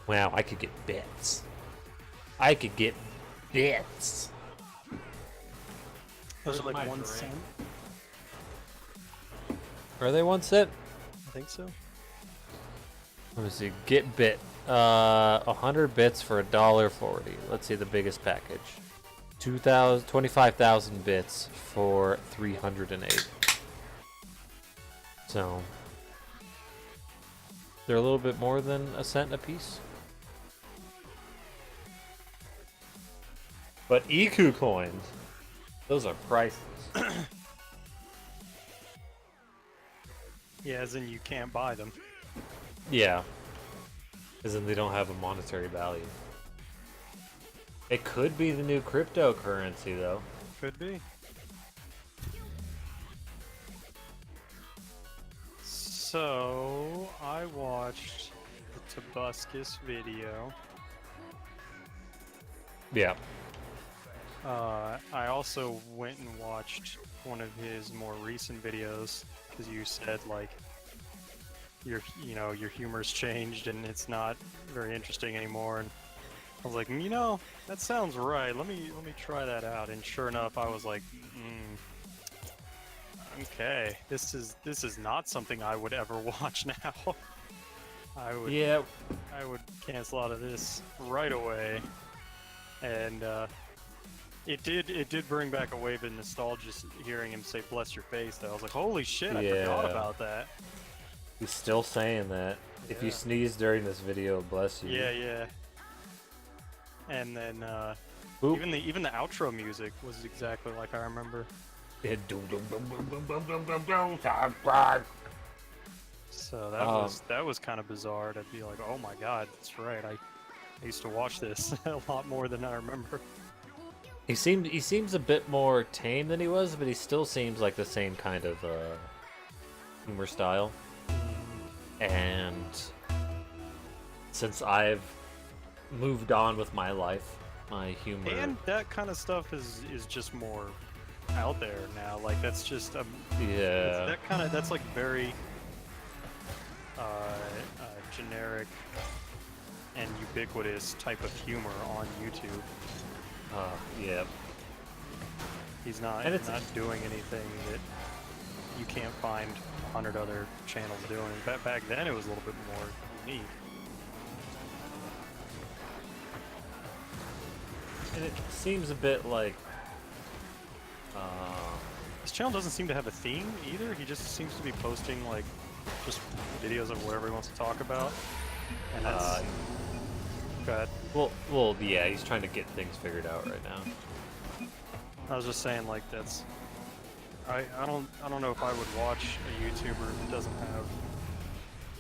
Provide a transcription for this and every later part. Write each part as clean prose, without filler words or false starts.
Wow, I could get bits. I could get bits. Those are Where's my like 1 drink? cent. Are they 1 cent? I think so. Let me see. Get bit. 100 bits for $1.40. Let's see the biggest package. 25,000 bits for 308. So they're a little bit more than a cent a piece. But EQ coins, those are priceless. Yeah, as in you can't buy them. Yeah. As in they don't have a monetary value. It could be the new cryptocurrency, though. Could be. So, I watched the Tobuscus video. Yeah. I also went and watched one of his more recent videos, because you said, like, your humor's changed and it's not very interesting anymore, and I was like, that sounds right. Let me try that out. And sure enough, I was like, okay, this is not something I would ever watch now. I would cancel out of this right away. And it did bring back a wave of nostalgia hearing him say "bless your face." Though I was like, holy shit, I forgot about that. He's still saying that. If you sneeze during this video, bless you. Yeah. And then even the outro music was exactly like I remember. So that was kind of bizarre to be like, oh my god, that's right. I used to watch this a lot more than I remember. He seems a bit more tame than he was, but he still seems like the same kind of humor style. And since I've moved on with my life, my humor, and that kind of stuff is just more out there now. Like that's just that's like very generic and ubiquitous type of humor on YouTube. Yeah. He's not doing anything that you can't find 100 other channels doing. Back then it was a little bit more unique. And it seems a bit like His channel doesn't seem to have a theme either. He just seems to be posting like just videos of whatever he wants to talk about. And that's go ahead. Well, yeah, he's trying to get things figured out right now. I was just saying, like, that's I don't know if I would watch a YouTuber that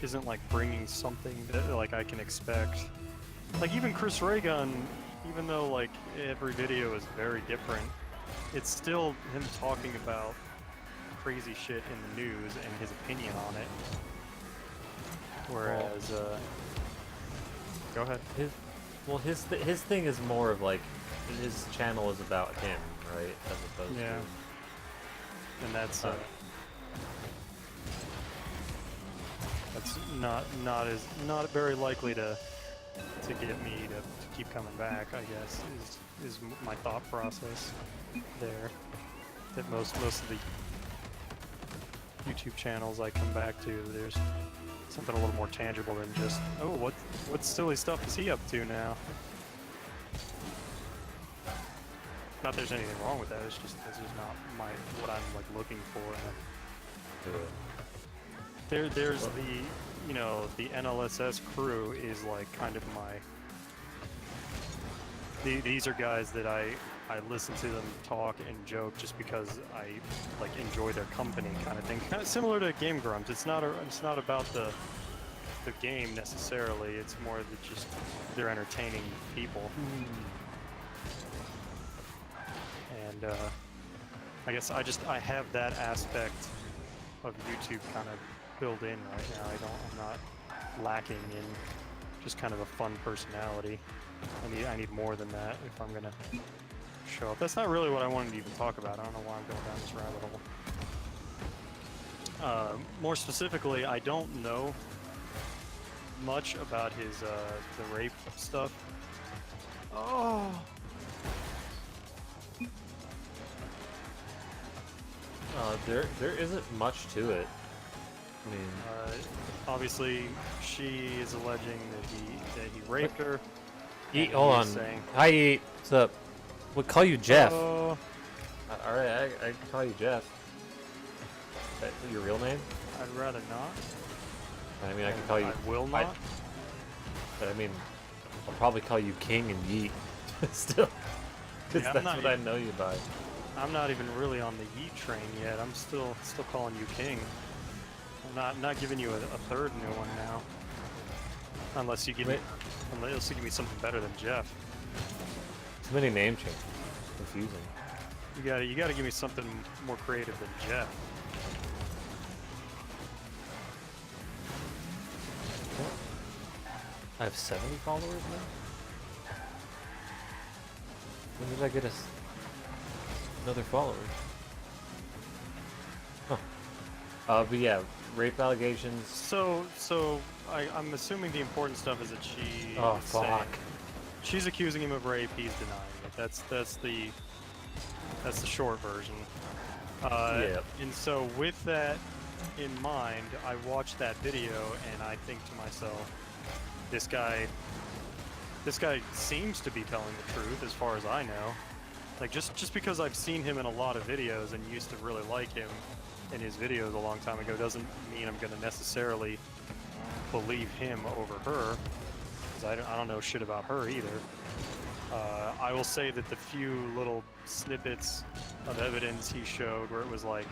isn't like bringing something that like I can expect. Like even Chris Ray Gun, even though like every video is very different, it's still him talking about crazy shit in the news and his opinion on it. Whereas, go ahead. His thing is more of like his channel is about him, right? As opposed to. And that's not very likely to get me to keep coming back, I guess, is my thought process there. That most of the YouTube channels I come back to, there's something a little more tangible than just, oh, what silly stuff is he up to now? Not that there's anything wrong with that, it's just this is not what I'm like looking for. There's the NLSS crew is like kind of these are guys that I listen to them talk and joke just because I like enjoy their company kind of thing. Kind of similar to Game Grumps. It's not about the game necessarily. It's more that just they're entertaining people. And I guess I have that aspect of YouTube kind of built in right now. I'm not lacking in just kind of a fun personality. I need more than that if I'm gonna show up. That's not really what I wanted to even talk about. I don't know why I'm going down this rabbit hole. More specifically, I don't know much about his the rape stuff. Oh. There isn't much to it. I mean, Obviously, she is alleging that he raped her. Eat. and Hold on. he's saying, Hi, Eat. What's up? We'll call you Jeff. "Oh, All right, I can call you Jeff. Is that your real name? I'd rather not." I mean, I can call you. I will not. But I mean, I'll probably call you King and Yeet. Still, because Yeah, I'm that's not what I know you by. I'm not even really on the Yeet train yet. I'm still calling you King. I'm not giving you a third new one now. Unless you give me something better than Jeff. Too many name changes. Confusing. You gotta give me something more creative than Jeff. I have 70 followers now? When did I get another follower? Huh. But yeah, rape allegations. So I'm assuming the important stuff is that she Oh, is saying- fuck. she's accusing him of rape. He's denying it. That's the short version. Yep. And so with that in mind, I watched that video and I think to myself, this guy seems to be telling the truth as far as I know. Like just because I've seen him in a lot of videos and used to really like him in his videos a long time ago doesn't mean I'm going to necessarily believe him over her, because I don't know shit about her either. I will say that the few little snippets of evidence he showed where it was like,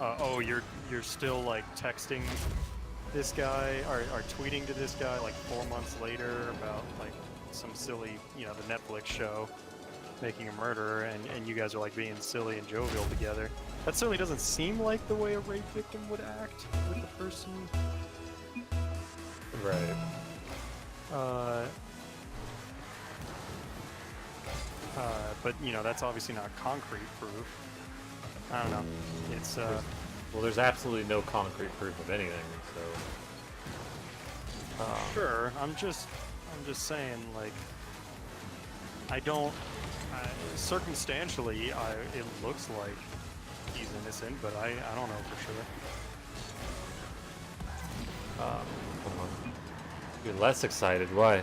oh, you're still like texting this guy or tweeting to this guy like 4 months later about like some silly, the Netflix show making a murderer, and you guys are like being silly and jovial together. That certainly doesn't seem like the way a rape victim would act with the person. Right. But that's obviously not concrete proof. I don't know. It's Well, there's absolutely no concrete proof of anything, so. Sure. I'm just saying, like, circumstantially, it looks like he's innocent, but I don't know for sure. Come on. You're less excited. Why?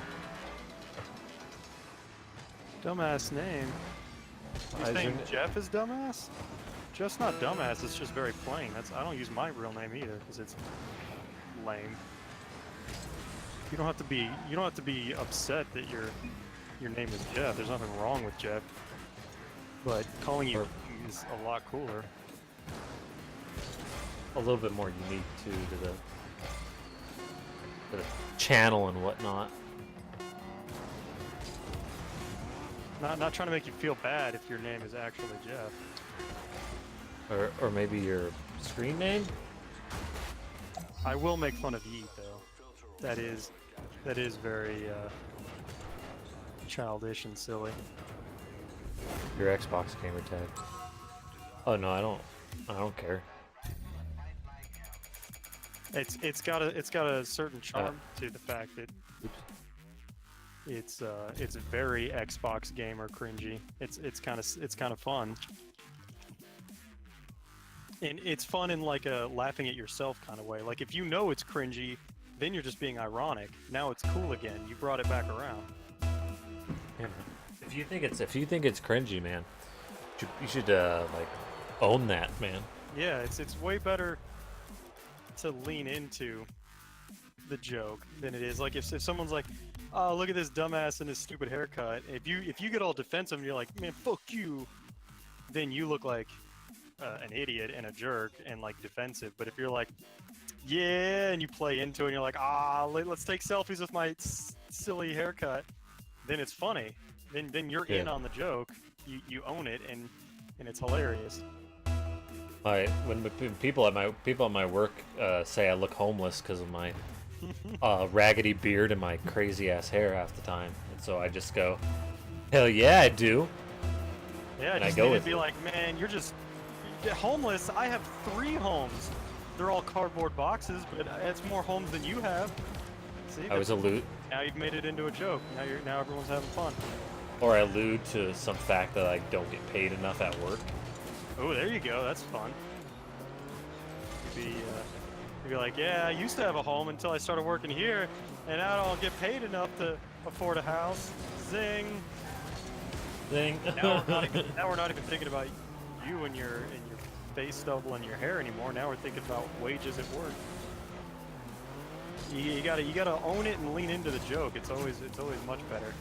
Dumbass name. You Is your think na- Jeff is dumbass? Jeff's not dumbass. It's just very plain. I don't use my real name either because it's lame. You don't have to be upset that your name is Jeff. There's nothing wrong with Jeff. But calling you King is a lot cooler. A little bit more unique too to the channel and whatnot. Not trying to make you feel bad if your name is actually Jeff. Or maybe your screen name? I will make fun of Yeet though. That is very childish and silly. Your Xbox gamer tag. Oh no, I don't care. It's got a certain charm to the fact that it's very Xbox gamer cringy. It's kind of fun. And it's fun in like a laughing at yourself kind of way. Like if you know it's cringy, then you're just being ironic. Now it's cool again. You brought it back around. Yeah, man. If you think it's cringy, man, you should like own that, man. Yeah, it's way better to lean into the joke than it is like if someone's like, "Oh, look at this dumbass and his stupid haircut." If you get all defensive and you're like, "Man, fuck you," then you look like an idiot and a jerk and like defensive. But if you're like, "Yeah," and you play into it and you're like, let's take selfies with my silly haircut," then it's funny. Then you're in on the joke. You own it and it's hilarious. When people at my work say I look homeless because of my raggedy beard and my crazy ass hair half the time, and so I just go, "Hell yeah, I do." Yeah, and just I go need with to be like, "Man, you're homeless. I have 3 homes. they're all cardboard boxes, but it's more homes than you have. See, I was allude, now you've made it into a joke. Now everyone's having fun. or I allude to some fact that I don't get paid enough at work. Oh, there you go. That's fun. You'd be like, yeah, I used to have a home until I started working here, and now I don't get paid enough to afford a house. Zing. Thing. Now we're not even thinking about you and your face stubble and your hair anymore. Now we're thinking about wages at work. You gotta own it and lean into the joke. It's always much better.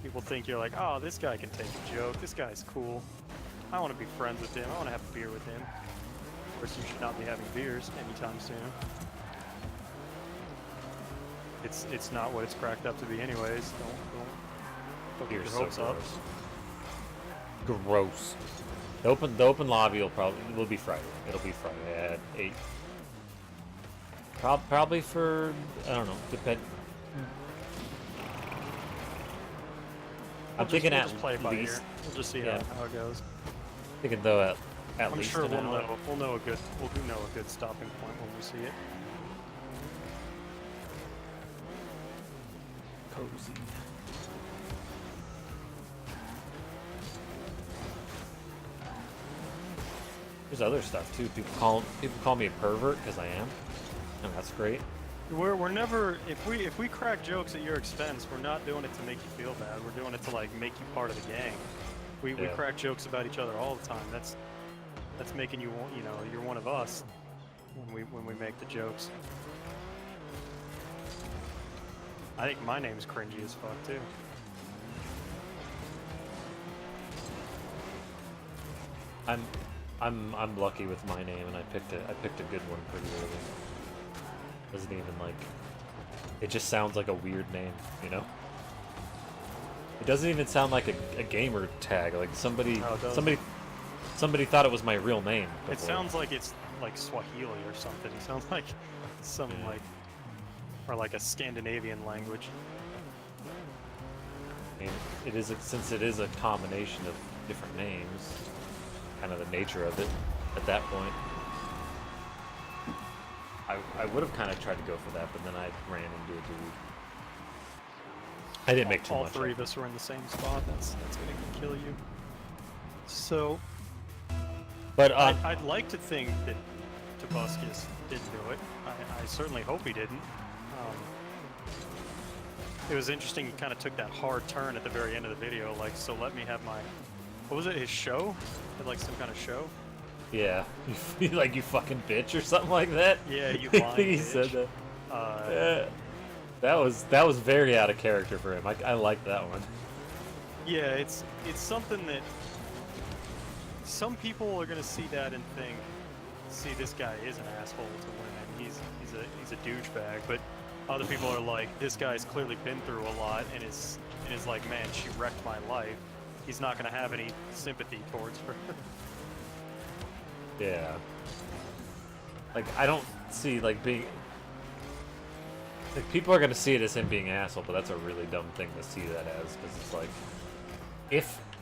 People think you're like, oh, this guy can take a joke. This guy's cool. I want to be friends with him. I want to have a beer with him. Of course, you should not be having beers anytime soon. It's not what it's cracked up to be, anyways. Don't get your Beer's hopes so up. gross. Gross. The open lobby will be Friday. It'll be Friday at 8. Probably for, I don't know, depend. I'm thinking we'll at just play it by least. ear. We'll just see Yeah. how it goes. Thinking though at I'm least sure an we'll hour. know. We'll know a good stopping point when we see it. Cozy. There's other stuff too. People call me a pervert because I am, and that's great. We're never, if we crack jokes at your expense, we're not doing it to make you feel bad. We're doing it to like make you part of the gang. We Yeah. crack jokes about each other all the time. That's making you you're one of us when we make the jokes. I think my name's cringy as fuck too. I'm lucky with my name, and I picked a good one pretty early. Doesn't even like. It just sounds like a weird name, you know. It doesn't even sound like a gamer tag. Like somebody thought it was my real name. It before. sounds like it's like Swahili or something. It sounds like some or like a Scandinavian language. I mean, since it is a combination of different names, kind of the nature of it at that point. I would have kind of tried to go for that, but then I ran into a dude. I didn't make too all much. All three of us were in the same spot. That's gonna kill you. So, But I'd like to think that Tobuscus didn't do it. I certainly hope he didn't. It was interesting. He kind of took that hard turn at the very end of the video. Like, so let me have my, what was it? His show? Had like some kind of show. yeah, like you fucking bitch or something like that. Yeah, you I lying think he bitch. said that. Yeah. That was very out of character for him. I like that one. Yeah, it's something that some people are gonna see that and think, see, this guy is an asshole to women. He's a douchebag. But other people are like, this guy's clearly been through a lot and is like, man, she wrecked my life. He's not gonna have any sympathy towards her. Yeah. Like I don't see like being. Like people are gonna see it as him being an asshole, but that's a really dumb thing to see that as, because it's like,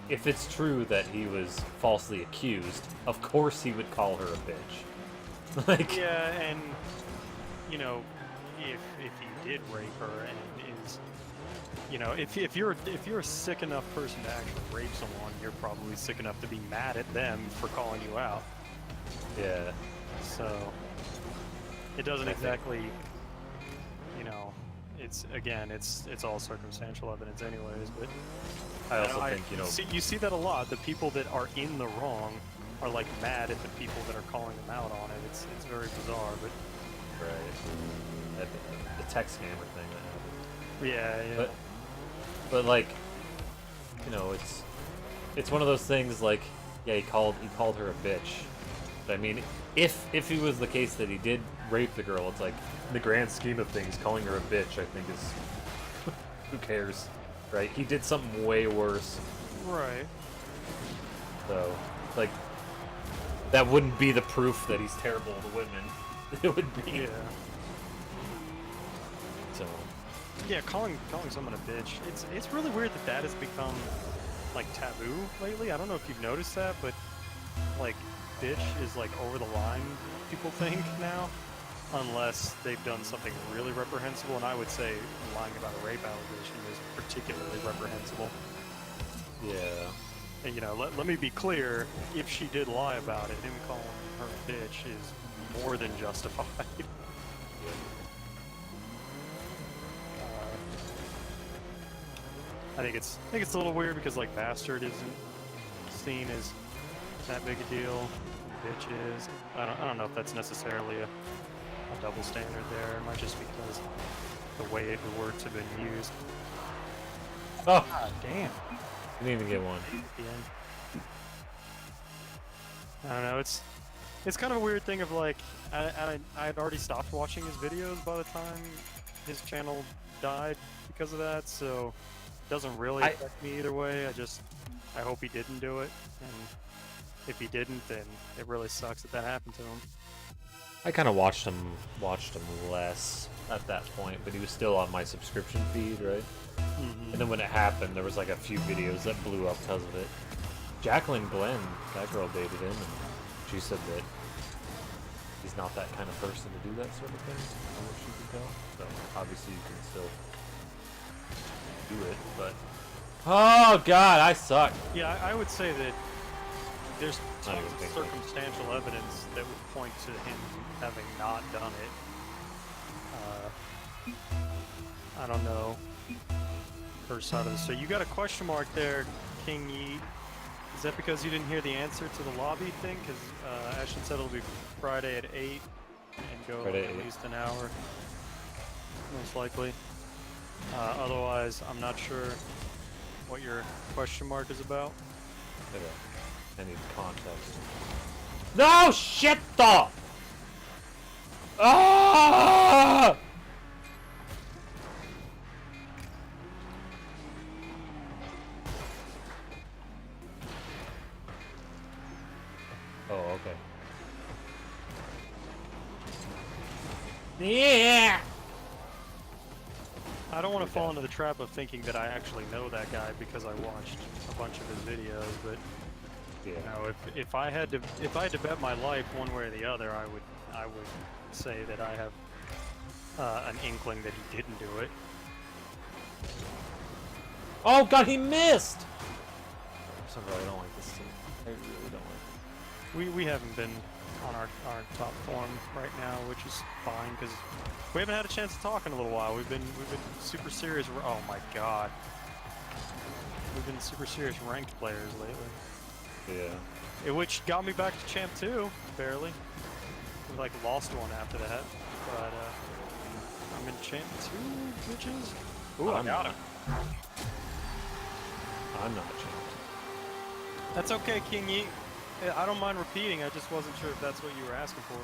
if it's true that he was falsely accused, of course he would call her a bitch. Like Yeah, and you know, if he did rape her and is, you know, if you're a sick enough person to actually rape someone, you're probably sick enough to be mad at them for calling you out. yeah, So it doesn't exactly, you know, it's all circumstantial evidence anyways. But I also think you see that a lot. The people that are in the wrong are like mad at the people that are calling them out on it. It's very bizarre, but right. The tech scammer thing that happened. yeah. But like, you know, it's one of those things like, yeah, he called her a bitch. But I mean, if he was the case that he did rape the girl, it's like, in the grand scheme of things, calling her a bitch, I think is, who cares, right? He did something way worse. Right. So, like, that wouldn't be the proof that he's terrible to women. It would be. Yeah. So. Yeah, calling someone a bitch. It's really weird that has become like taboo lately. I don't know if you've noticed that, but like bitch is like over the line, people think now, unless they've done something really reprehensible, and I would say lying about a rape allegation is particularly reprehensible. Yeah. And you know, let me be clear, if she did lie about it, him calling her a bitch is more than justified. I think it's a little weird because like bastard isn't seen as that big a deal. Bitch is. I don't know if that's necessarily a double standard there. It might just be because the way the words have been used. Oh, God damn. didn't even get one. At the end. I don't know. It's kind of a weird thing of like I had already stopped watching his videos by the time his channel died because of that. So it doesn't really affect me either way. I hope he didn't do it, and if he didn't, then it really sucks that happened to him. I kind of watched him less at that point, but he was still on my subscription feed, right? Mm-hmm. And then when it happened, there was like a few videos that blew up because of it. Jacqueline Glenn, that girl dated him, and she said that he's not that kind of person to do that sort of thing, from what she can tell. So obviously you can still do it, but oh god, I suck. Yeah, I would say that there's Not tons even of thinking. circumstantial evidence that would point to him having not done it. I don't know her side of this. So you got a question mark there, King Yeet. Is that because you didn't hear the answer to the lobby thing? Because Ashton said it'll be Friday at 8 and go Friday at at 8. least an hour, most likely. Otherwise, I'm not sure what your question mark is about. Okay. I need context. No shit though! Ah! Oh, okay. Yeah! I don't want to fall into the trap of thinking that I actually know that guy because I watched a bunch of his videos, but Yeah. you know, if I had to bet my life one way or the other, I would say that I have an inkling that he didn't do it. Oh god, he missed! Somehow I don't like this team. I really don't like it. We haven't been on our top form right now, which is fine because we haven't had a chance to talk in a little while. We've been super serious. Oh my god, we've been super serious ranked players lately. Yeah. Which got me back to champ 2, barely. We like lost one after that, but I'm in champ 2, bitches. Ooh, I got him. I'm not changed. That's okay, King Yeet. I don't mind repeating. I just wasn't sure if that's what you were asking for.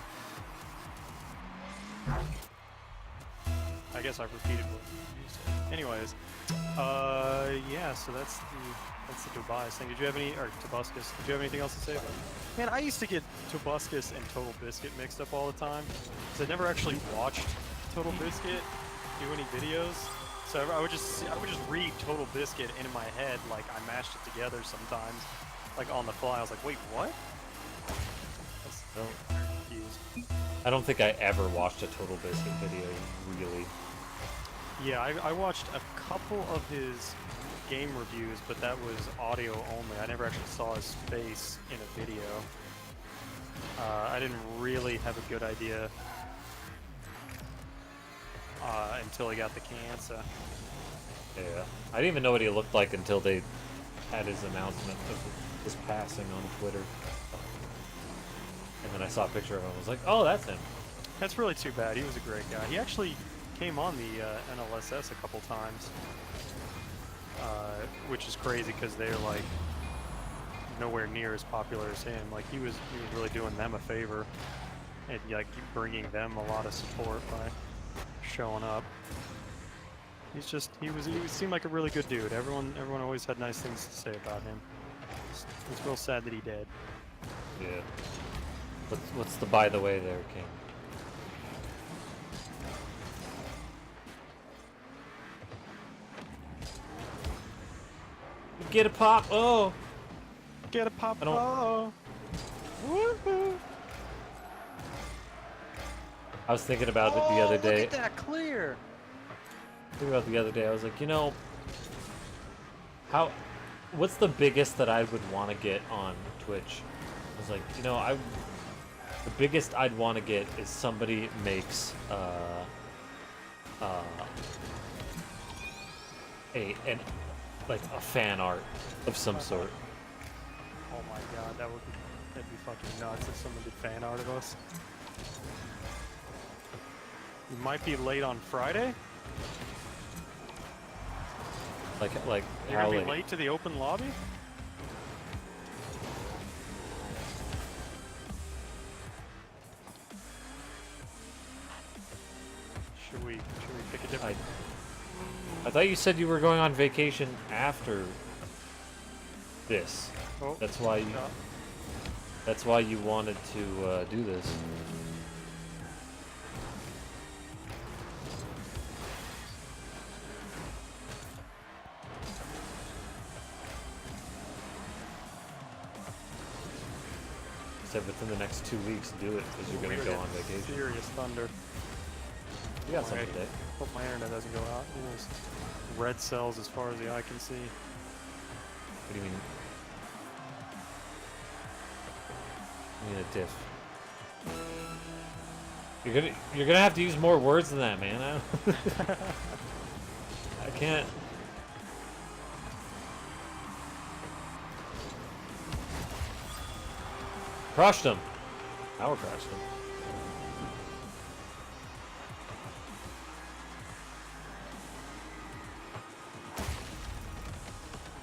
I guess I've repeated what you said. Anyways, yeah. So that's the Tobias thing. Did you have any, or Tobuscus? Did you have anything else to say about it? Man, I used to get Tobuscus and Total Biscuit mixed up all the time because I never actually watched Total Biscuit do any videos. So I would just read Total Biscuit into my head like I mashed it together sometimes, like on the fly. I was like, wait, what? I was confused. I don't think I ever watched a Total Biscuit video, really. Yeah, I watched a couple of his game reviews, but that was audio only. I never actually saw his face in a video. I didn't really have a good idea until he got the cancer. Yeah. I didn't even know what he looked like until they had his announcement of his passing on Twitter. And then I saw a picture of him. I was like, oh, that's him. That's really too bad. He was a great guy. He actually came on the NLSS a couple times, which is crazy because they're like nowhere near as popular as him. Like he was really doing them a favor and like bringing them a lot of support by showing up. He seemed like a really good dude. Everyone always had nice things to say about him. It's real sad that he did. Yeah. What's the by the way there, King? Get a pop! Oh! Get a pop! I don't- Oh! Woohoo! I was thinking about it the other day. Look at that clear. Thinking about it the other day. I was like, you know, what's the biggest that I would want to get on Twitch? I was like, you know, the biggest I'd want to get is somebody makes a fan art of some sort. Oh my god, that'd be fucking nuts if someone did fan art of us. You might be late on Friday. Like You're how gonna be late? late to the open lobby? Should we pick a different? I thought you said you were going on vacation after this. Oh, That's why you. no. That's why you wanted to do this. Said within the next 2 weeks, do it because you're gonna go on vacation. Serious thunder. You got something today. Hope my internet doesn't go out. There's red cells as far as the eye can see. What do you mean? You mean a diff? You're gonna have to use more words than that, man. I can't. Crushed him. Power crushed him.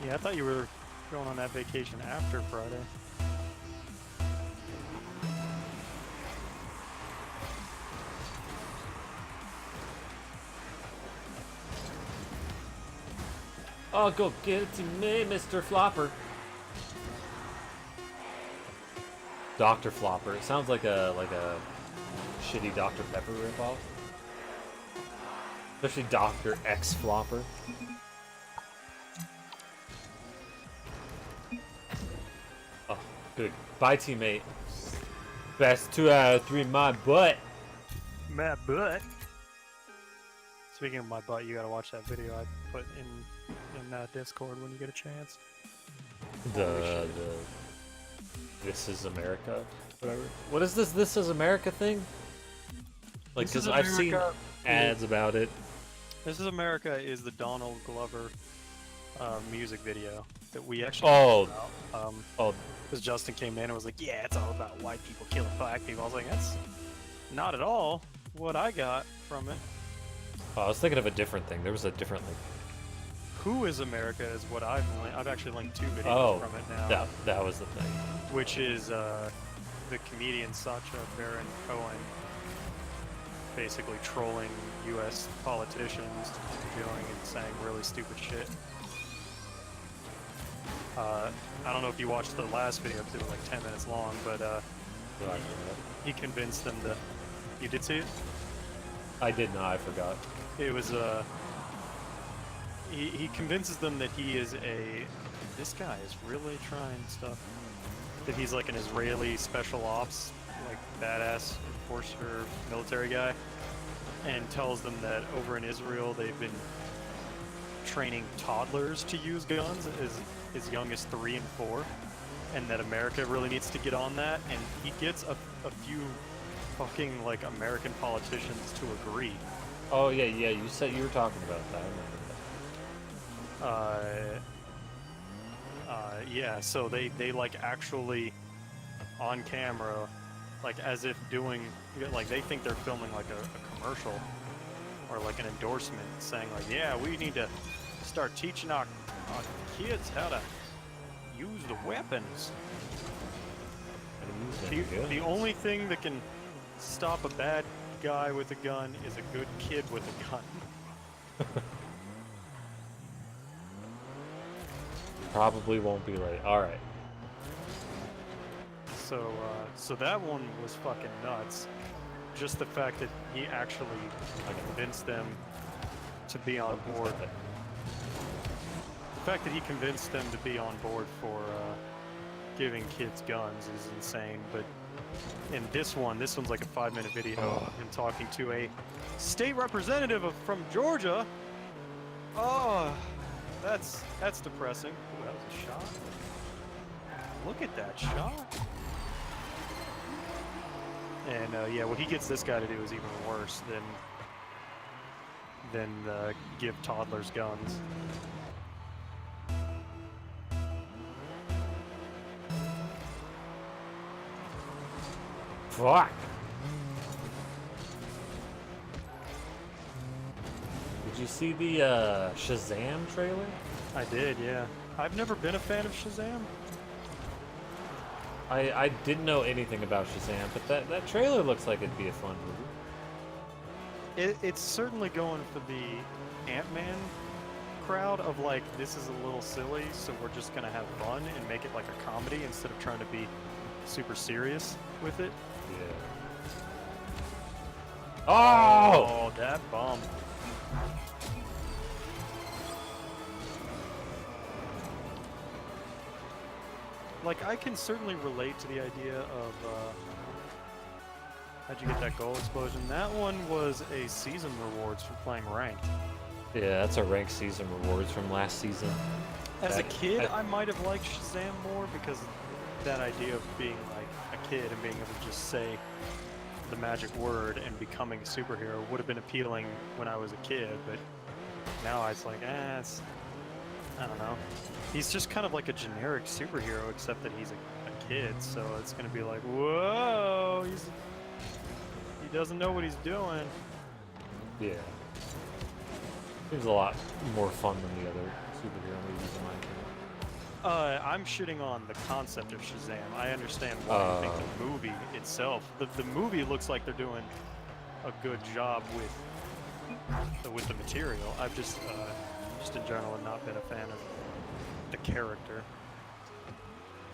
Yeah, I thought you were going on that vacation after Friday. Oh, go get it to me, Mr. Flopper. Dr. Flopper. It sounds like a shitty Dr. Pepper ripoff. Especially Dr. X Flopper. Oh, good. Bye, teammate. Best 2 out of 3, my butt. My butt. Speaking of my butt, you gotta watch that video I put in Discord when you get a chance. The This Is America, whatever. What is this This Is America thing? Like, This Is because I've seen America ads about it. This Is America is the Donald Glover music video that we actually Oh, oh, because Justin came in and was like, yeah, it's all about white people killing black people. I was like, that's not at all what I got from it. oh, I was thinking of a different thing. There was a different like. Who is America is what I've actually linked 2 videos Oh, from it now. that was the thing. Which is the comedian Sacha Baron Cohen basically trolling U.S. politicians, doing and saying really stupid shit. I don't know if you watched the last video because it was like 10 minutes long, but he convinced them to. You did see it? I did not. I forgot. It was he convinces them that he is this guy is really trying stuff. That he's like an Israeli special ops, like badass enforcer military guy, and tells them that over in Israel they've been training toddlers to use guns as young as 3 and 4, and that America really needs to get on that, and he gets a few fucking like American politicians to agree. Oh yeah, you said you were talking about that. I remember that. Yeah, so they like actually on camera, like as if doing, like they think they're filming like a commercial or like an endorsement saying like, yeah, we need to start teaching our kids how to use the weapons. The only thing that can stop a bad guy with a gun is a good kid with a gun. Probably won't be late. All right. So that one was fucking nuts. Just the fact that he actually convinced them to be on board. The fact that he convinced them to be on board for giving kids guns is insane, but in this one's like a 5-minute video of him talking to a state representative from Georgia. Oh, that's depressing. Ooh, that was a shot. Look at that shot. And yeah, what he gets this guy to do is even worse than give toddlers guns. Fuck. Did you see the Shazam trailer? I did, yeah. I've never been a fan of Shazam. I didn't know anything about Shazam, but that trailer looks like it'd be a fun movie. It's certainly going for the Ant-Man crowd of like, this is a little silly, so we're just gonna have fun and make it like a comedy instead of trying to be super serious with it. Yeah. Oh! Oh, that bum. Like, I can certainly relate to the idea of, how'd you get that goal explosion? That one was a season rewards for playing ranked. Yeah, that's a ranked season rewards from last season. As a kid, I might have liked Shazam more because that idea of being like a kid and being able to just say the magic word and becoming a superhero would have been appealing when I was a kid, but now it's like, I don't know. He's just kind of like a generic superhero, except that he's a kid, so it's gonna be like, whoa, he doesn't know what he's doing. Yeah. Seems a lot more fun than the other superhero movies in my opinion. I'm shitting on the concept of Shazam. I understand why you think the movie itself. The movie looks like they're doing a good job with the material. I've just in general have not been a fan of the character.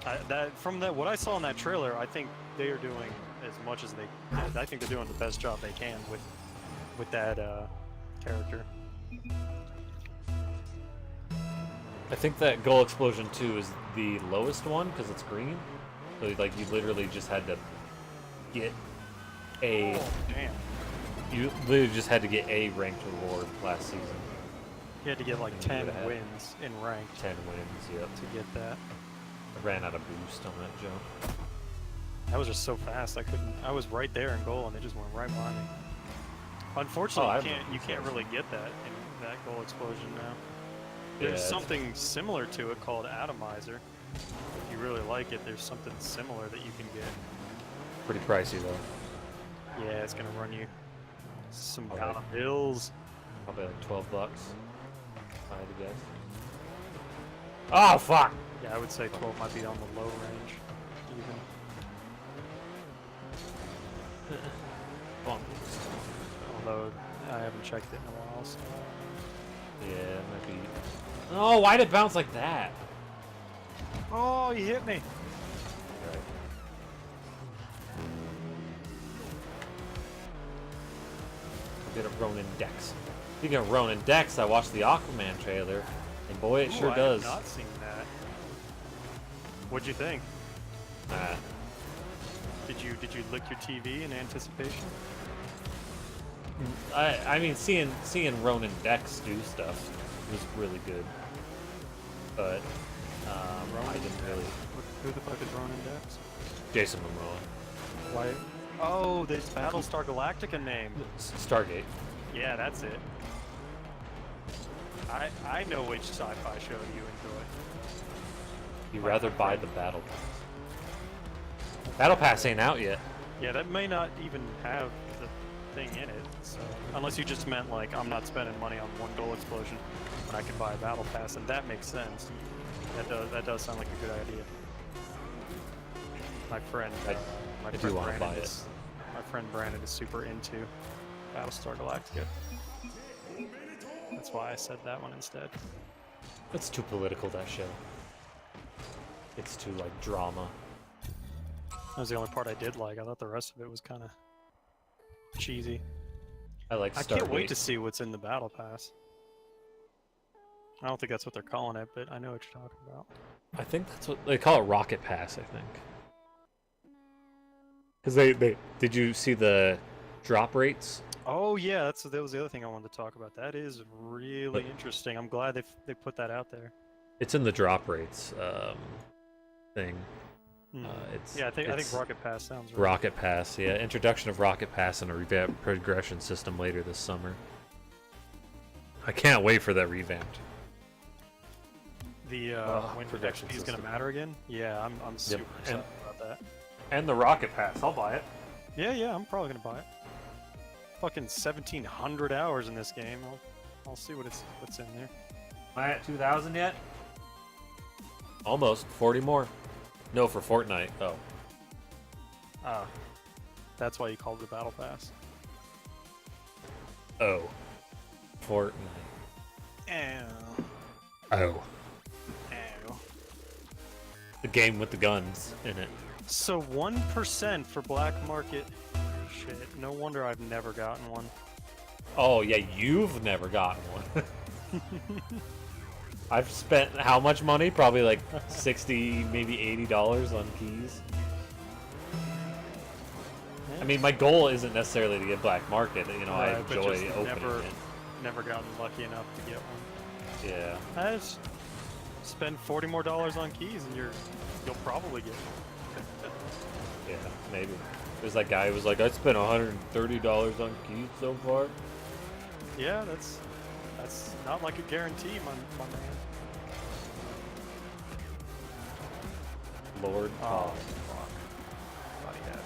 What I saw in that trailer, I think they are doing as much as they. I think they're doing the best job they can with that character. I think that Goal Explosion 2 is the lowest one because it's green. So like you literally just had to get a. Oh, damn. You literally just had to get a ranked reward last season. You had to get like 10 wins in ranked. 10 wins, yep. To get that. I ran out of boost on that jump. That was just so fast. I was right there in goal and it just went right behind me. Unfortunately, you can't really get that in that Goal Explosion now. There's something similar to it called Atomizer. If you really like it, there's something similar that you can get. Pretty pricey though. Yeah, it's gonna run you some bills. Probably like $12. If I had to guess. Oh fuck! Yeah, I would say 12 might be on the low range, even. Although I haven't checked it in a while, so. Yeah, it might be. Oh, why'd it bounce like that? Oh, you hit me! Right. I'll get a Ronin Dex. Speaking of Ronin Dex, I watched the Aquaman trailer, and boy, it sure does. I have not seen that. What'd you think? Did you lick your TV in anticipation? I mean, seeing Ronin Dex do stuff was really good, but I didn't really. Who the fuck is Ronin Dex? Jason Momoa. Why? Oh, this Battlestar Galactica name. Stargate. Yeah, that's it. I know which sci-fi show you enjoy. You'd rather buy the Battle Pass. Battle Pass ain't out yet. Yeah, that may not even have the thing in it. So unless you just meant like I'm not spending money on one Goal Explosion when I can buy a Battle Pass, and that makes sense. That does sound like a good idea. My friend, my friend Brandon is super into Battlestar Galactica. That's why I said that one instead. It's too political, that show. It's too like drama. That was the only part I did like. I thought the rest of it was kind of cheesy. I like Stargate. I can't wait to see what's in the Battle Pass. I don't think that's what they're calling it, but I know what you're talking about. I think that's what they call it. Rocket Pass, I think. Because they did you see the drop rates? Oh yeah, that was the other thing I wanted to talk about. That is really But interesting. I'm glad they put that out there. it's in the drop rates thing. Hmm. It's Yeah, I think it's Rocket Pass sounds right. Rocket Pass. Yeah, introduction of Rocket Pass and a revamped progression system later this summer. I can't wait for that revamped. The when production XP is gonna system. matter again. Yeah, I'm super excited about that. And the Rocket Pass, I'll buy it. Yeah, I'm probably gonna buy it. Fucking 1,700 hours in this game. I'll see what's in there. Am I at 2,000 yet? Almost 40 more. No, for Fortnite. Oh, Ah, that's why you called it a battle pass. oh, Fortnite. Ow. Oh, Ow. the game with the guns in it. So 1% for black market. Shit. No wonder I've never gotten one. Oh yeah, you've never gotten one. I've spent how much money? Probably like 60, maybe $80 on keys. I mean, my goal isn't necessarily to get black market. You know, I Right, but enjoy just opening it. never gotten lucky enough to get one. Yeah. I just spend $40 more on keys and you'll probably get one. Yeah, maybe. There's that guy who was like, I spent $130 on keys so far. Yeah, that's not like a guarantee, my man. Lord. Oh, fuck. Thought he had me.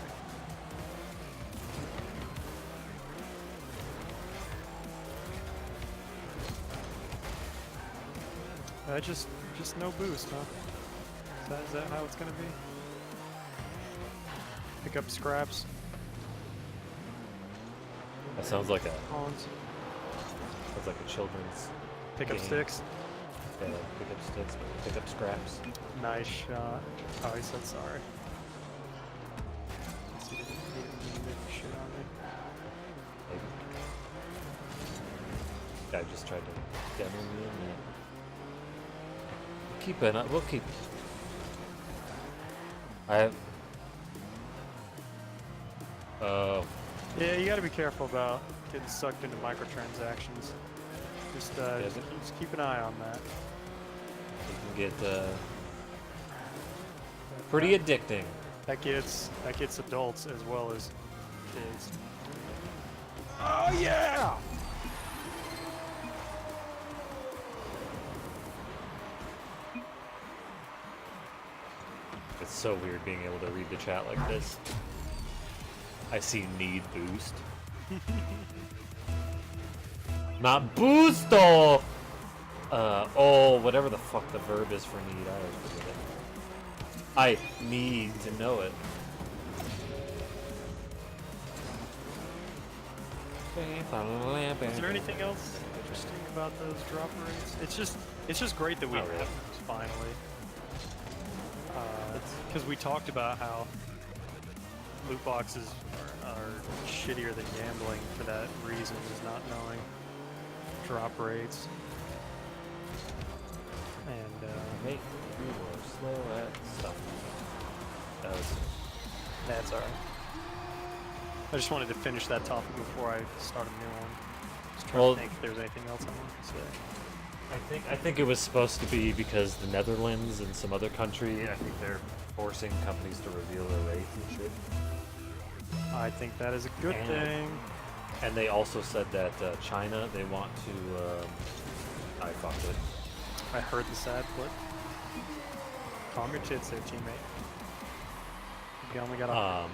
Just no boost, huh? Is that how it's gonna be? Pick up scraps. That sounds like a children's Pick up game. sticks. Yeah, pick up sticks, pick up scraps. Nice shot. Oh, he said sorry. He didn't mean to shit on me. Maybe. Guy just tried to demo me in there. Keep it up. We'll keep. I have. Yeah, you gotta be careful about getting sucked into microtransactions. Just keep an eye on that. You can get pretty addicting. That gets adults as well as kids. Oh yeah! It's so weird being able to read the chat like this. I see need boost. Not boosto! Oh, whatever the fuck the verb is for need, I always forget it. I need to know it. Is there anything else interesting about those drop rates? It's just great that we Not have really. those finally. Because we talked about how loot boxes are shittier than gambling for that reason, is not knowing drop rates. And Make you more slow at stuff. That was that's alright. I just wanted to finish that topic before I start a new one. Just trying Well- to think if there's anything else I wanted to say. I think it was supposed to be because the Netherlands and some other country, I think they're forcing companies to reveal their rates and shit. I think that is a good And- thing. And they also said that China, they want to. I fucked it. I heard the sad clip. Calm your tits there, teammate. You only got a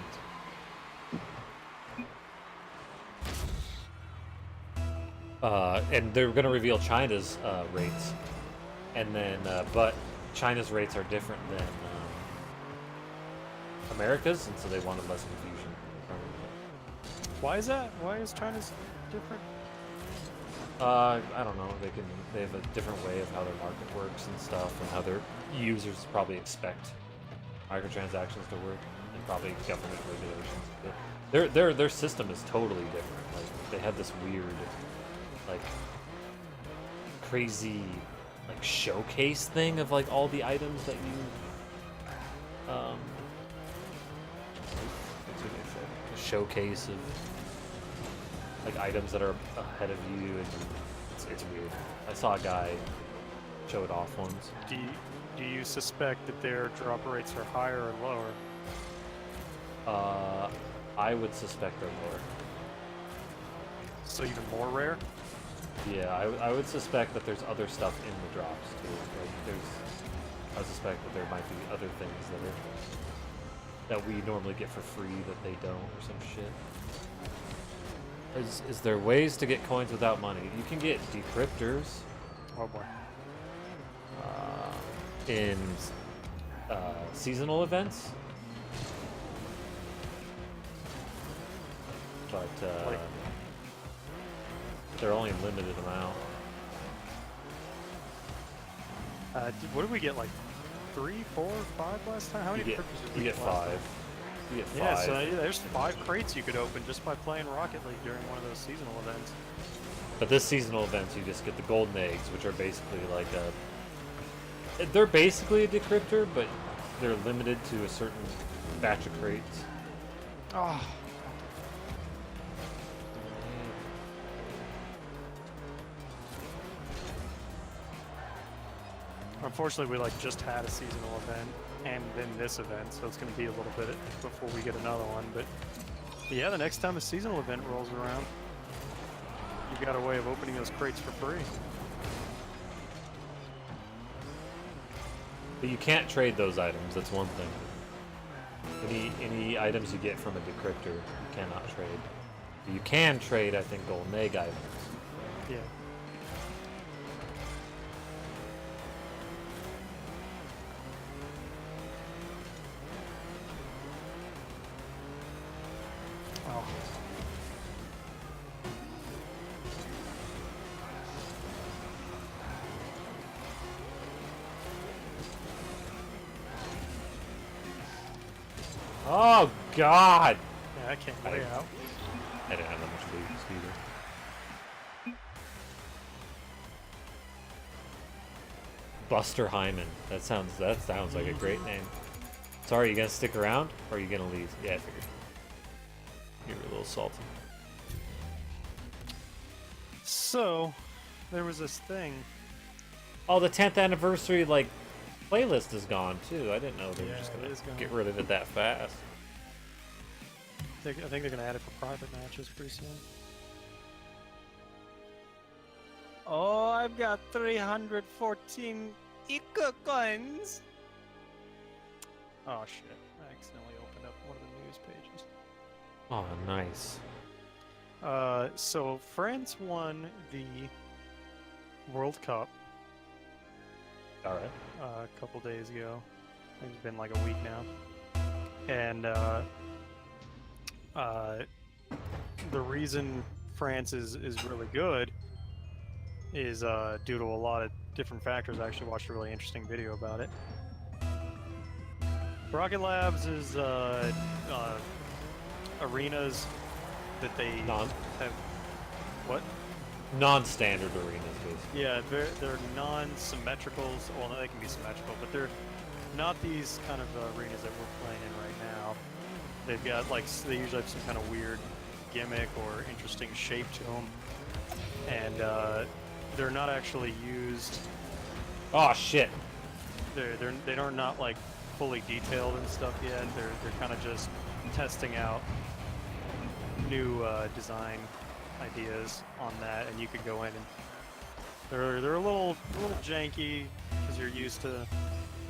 And they're going to reveal China's rates, and then but China's rates are different than America's, and so they wanted less confusion. Why is that? Why is China's different? I don't know. They have a different way of how their market works and stuff, and how their users probably expect microtransactions to work, and probably government regulations. But their system is totally different. Like they have this weird, like crazy like showcase thing of like all the items that you what's what they said? A showcase of like items that are ahead of you, and it's weird. I saw a guy show it off once. Do you suspect that their drop rates are higher or lower? I would suspect they're lower. So even more rare? Yeah, I would suspect that there's other stuff in the drops too. Like I suspect that there might be other things that we normally get for free that they don't, or some shit. Is there ways to get coins without money? You can get decryptors. Oh boy. In seasonal events. But they're only a limited amount. What did we get, like 3, 4, 5 last time? How many cryptos did we get last time? 5. You get 5. Yeah, so there's 5 crates you could open just by playing Rocket League during one of those seasonal events. But this seasonal events, you just get the golden eggs, which are basically like they're basically a decryptor, but they're limited to a certain batch of crates. Oh. Unfortunately, we like just had a seasonal event and then this event, so it's going to be a little bit before we get another one. But yeah, the next time a seasonal event rolls around, you've got a way of opening those crates for free. But you can't trade those items. That's one thing. Any items you get from a decryptor, you cannot trade. You can trade, I think, golden egg items. Yeah. Oh. Oh God! Yeah, I can't lay out. I didn't have that much boost either. Buster Hyman. That sounds like a great name. Sorry, you gonna stick around or are you gonna leave? Yeah, I figured. You're a little salty. So, there was this thing. Oh, the 10th anniversary like playlist is gone too. I didn't know they were Yeah, just it is gonna gone. get rid of it that fast. I think they're gonna add it for private matches pretty soon. Oh, I've got 314 Eco coins. Oh shit! I accidentally opened up one of the news pages. Oh, nice. So France won the World Cup All right. a couple days ago. I think it's been like a week now. And the reason France is really good is due to a lot of different factors. I actually watched a really interesting video about it. Rocket Labs is arenas that they Non- have. What? Non-standard arenas, basically. Yeah, they're non-symmetrical. Well, no, they can be symmetrical, but they're not these kind of arenas that we're playing in right now. They've got like they usually have some kind of weird gimmick or interesting shape to them, and they're not actually used. Oh shit! They're not like fully detailed and stuff yet. They're kind of just testing out new design ideas on that, and you could go in and they're a little janky because you're used to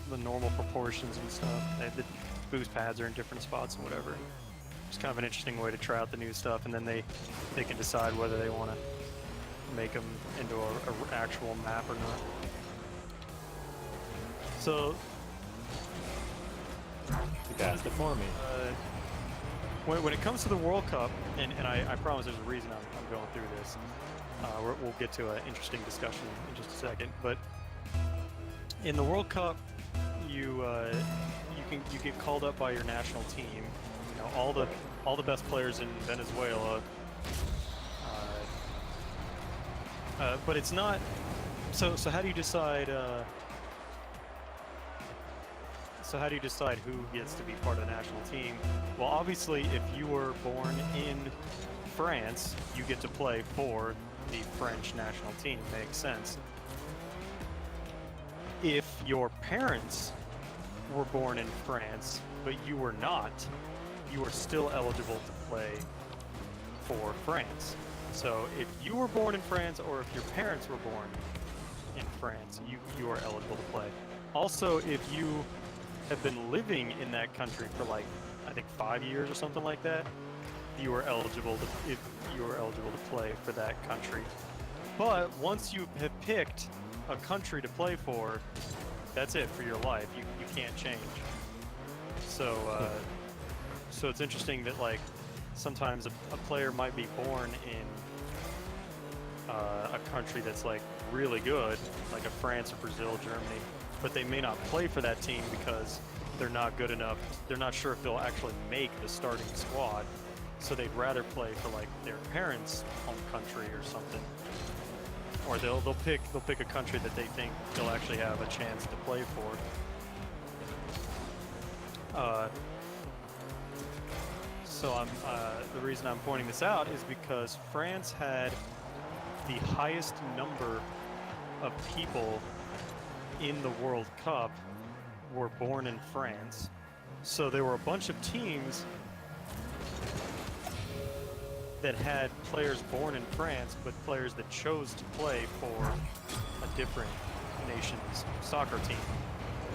the normal proportions and stuff. The boost pads are in different spots and whatever. It's kind of an interesting way to try out the new stuff, and then they can decide whether they want to make them into a actual map or not. So You passed it for me. when it comes to the World Cup, and I promise there's a reason I'm going through this. We'll get to an interesting discussion in just a second, but in the World Cup, you get called up by your national team. You know, all the best players in Venezuela. But it's not So how do you decide? So how do you decide who gets to be part of the national team? Well, obviously, if you were born in France, you get to play for the French national team. Makes sense. If your parents were born in France, but you were not, you are still eligible to play for France. So if you were born in France, or if your parents were born in France, you are eligible to play. Also, if you have been living in that country for like, I think 5 years or something like that, you are eligible to play for that country. But once you have picked a country to play for, that's it for your life. You can't change. So so it's interesting that like sometimes a player might be born in a country that's like really good, like a France or Brazil, Germany, but they may not play for that team because they're not good enough. They're not sure if they'll actually make the starting squad, so they'd rather play for like their parents' home country or something. Or they'll pick a country that they think they'll actually have a chance to play for. So the reason I'm pointing this out is because France had the highest number of people in the World Cup were born in France. So there were a bunch of teams that had players born in France, but players that chose to play for a different nation's soccer team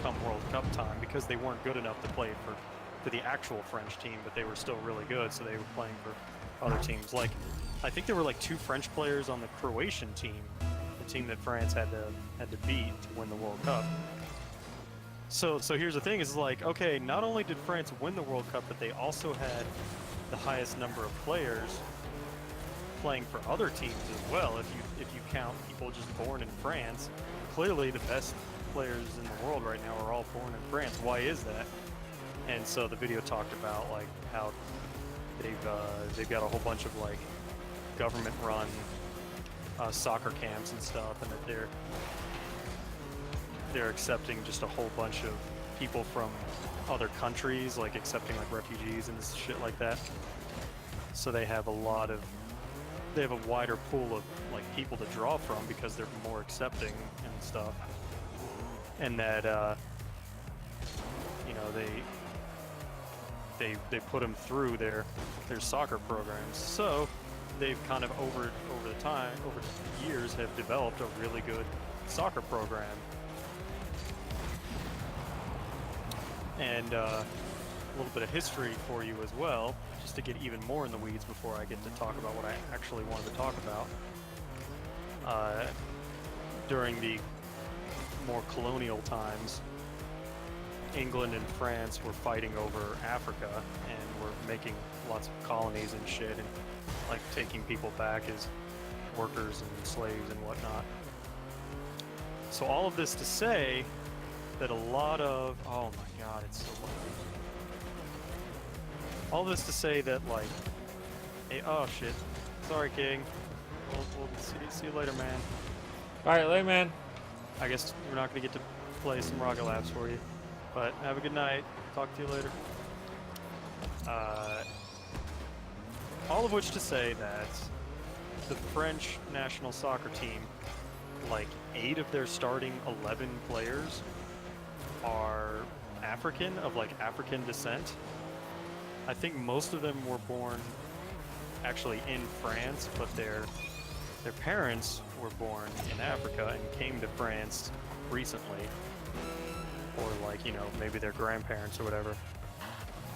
come World Cup time because they weren't good enough to play for the actual French team, but they were still really good, so they were playing for other teams. Like, I think there were like 2 French players on the Croatian team, the team that France had to beat to win the World Cup. So here's the thing: is like, okay, not only did France win the World Cup, but they also had the highest number of players playing for other teams as well. If you count people just born in France, clearly the best players in the world right now are all born in France. Why is that? And so the video talked about like how they've got a whole bunch of like government-run soccer camps and stuff, and that they're accepting just a whole bunch of people from other countries, like accepting like refugees and shit like that. So they have a wider pool of like people to draw from because they're more accepting and stuff. And that you know, they put them through their soccer programs. So they've kind of over the years have developed a really good soccer program. And a little bit of history for you as well, just to get even more in the weeds before I get to talk about what I actually wanted to talk about. During the more colonial times, England and France were fighting over Africa and were making lots of colonies and shit, and like taking people back as workers and slaves and whatnot. So all of this to say that a lot of, oh my god, it's so loud. All this to say that like, hey, oh shit, sorry King, we'll see you later, man. Alright, later, man. I guess we're not gonna get to play some Rocket Labs for you, but have a good night, talk to you later. All of which to say that the French national soccer team, like 8 of their starting 11 players are African, of like African descent. I think most of them were born actually in France, but their parents were born in Africa and came to France recently, or like, you know, maybe their grandparents or whatever.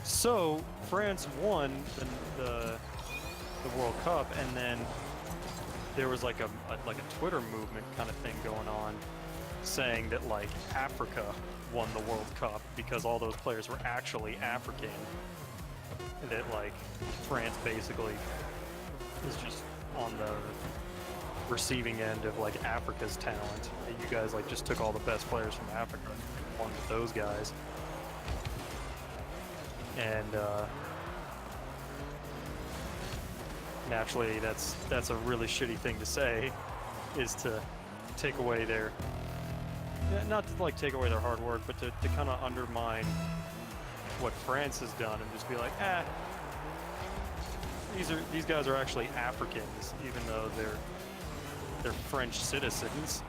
So France won the World Cup, and then there was like a Twitter movement kind of thing going on, saying that like Africa won the World Cup because all those players were actually African, and that like France basically is just on the receiving end of like Africa's talent. You guys like just took all the best players from Africa and won with those guys. And naturally that's a really shitty thing to say, is to take away their, not to like take away their hard work, but to kind of undermine what France has done and just be like, these guys are actually Africans, even though they're French citizens.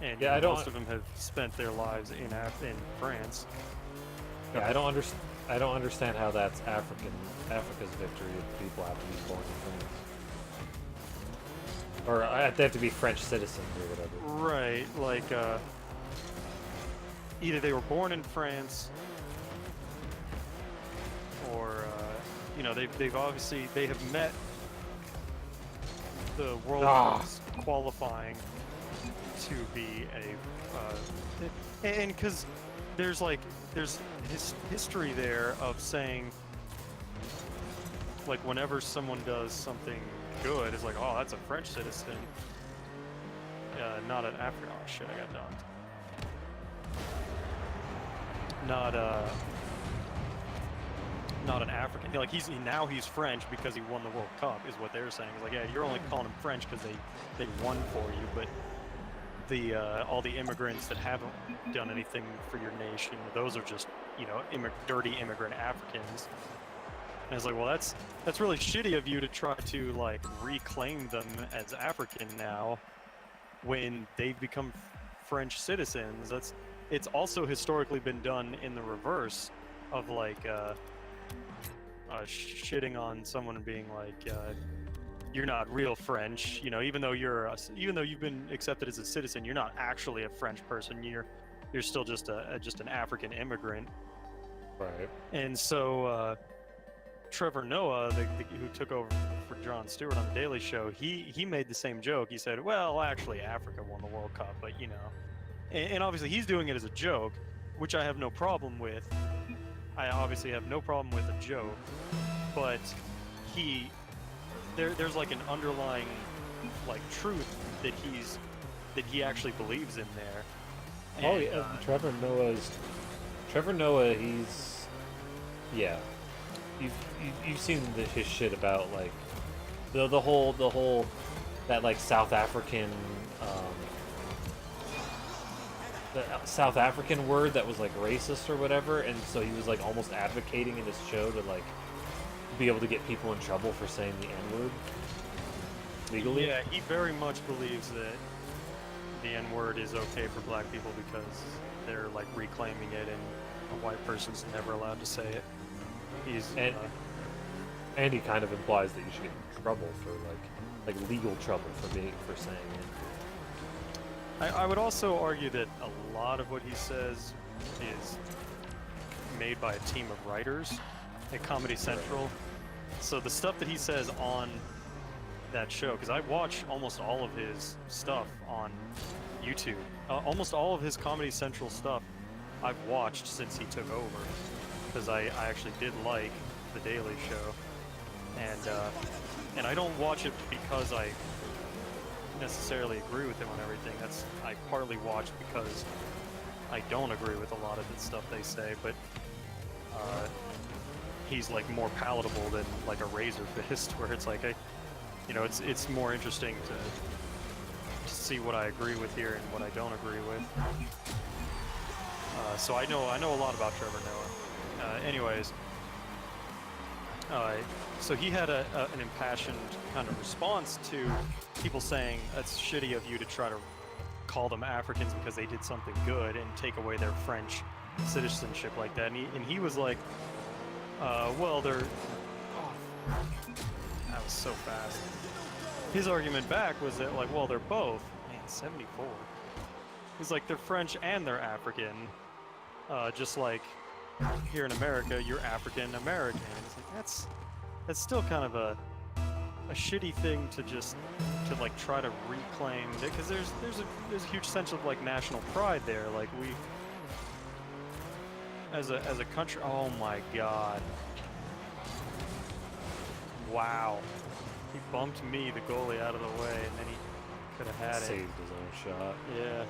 And Yeah, most of them have spent their lives in France. Yeah, I don't understand how that's Africa's victory if people have to be born in France. Or they have to be French citizens or whatever. Right, like either they were born in France, or you know, they've obviously they have met the world qualifying to be a and because there's history there of saying, like, whenever someone does something good, it's like, oh, that's a French citizen, not an African. Oh shit, I got dumped. Not an African. Like, he's French because he won the World Cup, is what they're saying. It's like, yeah, you're only calling him French because they won for you, but all the immigrants that haven't done anything for your nation, those are just, you know, dirty immigrant Africans. And it's like, well, that's really shitty of you to try to like reclaim them as African now when they've become French citizens. It's also historically been done in the reverse of like shitting on someone and being like, you're not real French, you know, even though you've been accepted as a citizen, you're not actually a French person. You're still just an African immigrant. Right. And so Trevor Noah, who took over for Jon Stewart on the Daily Show, he made the same joke. He said, well, actually Africa won the World Cup, but you know, and obviously he's doing it as a joke, which I have no problem with. I obviously have no problem with a joke, but there's like an underlying like truth that he actually believes in there. And, Trevor Noah, he's, yeah. You've seen his shit about like the whole that like South African the South African word that was like racist or whatever, and so he was like almost advocating in his show to like be able to get people in trouble for saying the N-word legally. Yeah, he very much believes that the N-word is okay for black people because they're like reclaiming it and a white person's never allowed to say it. And he kind of implies that you should get in trouble for like legal trouble for saying it. I would also argue that a lot of what he says is made by a team of writers at Comedy Central. So the stuff that he says on that show, because I watch almost all of his stuff on YouTube, almost all of his Comedy Central stuff I've watched since he took over, because I actually did like The Daily Show, and I don't watch it because I necessarily agree with him on everything. I partly watch because I don't agree with a lot of the stuff they say, but he's like more palatable than like a razor fist, where it's like, you know, it's more interesting to see what I agree with here and what I don't agree with. So I know a lot about Trevor Noah. Anyways, so he had an impassioned kind of response to people saying that's shitty of you to try to call them Africans because they did something good and take away their French citizenship like that. And he was like, well, they're... Oh, that was so fast. His argument back was that, like, well, they're both. Man, 74. He's like, they're French and they're African. Just like here in America, you're African American. It's like, that's still kind of a shitty thing to like try to reclaim, because there's a huge sense of like national pride there. Like, we as a country. Oh my god! Wow, he bumped me, the goalie, out of the way, and then he could have had it. Saved his own shot. Yeah.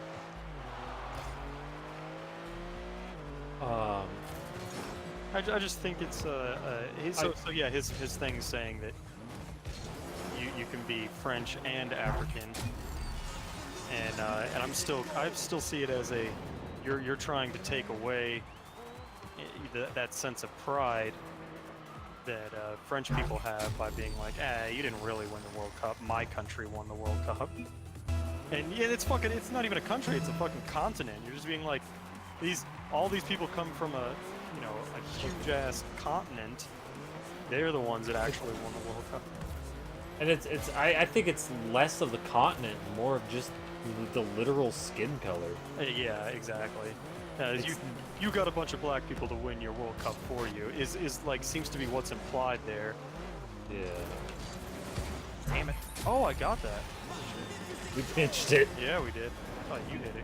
I just think it's his thing saying that you can be French and African, and I still see it as a, you're trying to take away that sense of pride that French people have by being like, you didn't really win the World Cup. My country won the World Cup. And yeah, it's not even a country, it's a fucking continent. You're just being like, all these people come from a huge ass continent. They're the ones that actually won the World Cup. And I think it's less of the continent, more of just the literal skin color. Yeah, exactly. You got a bunch of black people to win your World Cup for you. Is like seems to be what's implied there. Yeah. Damn it! Oh, I got that. We pinched it. Yeah, we did. I thought you did it.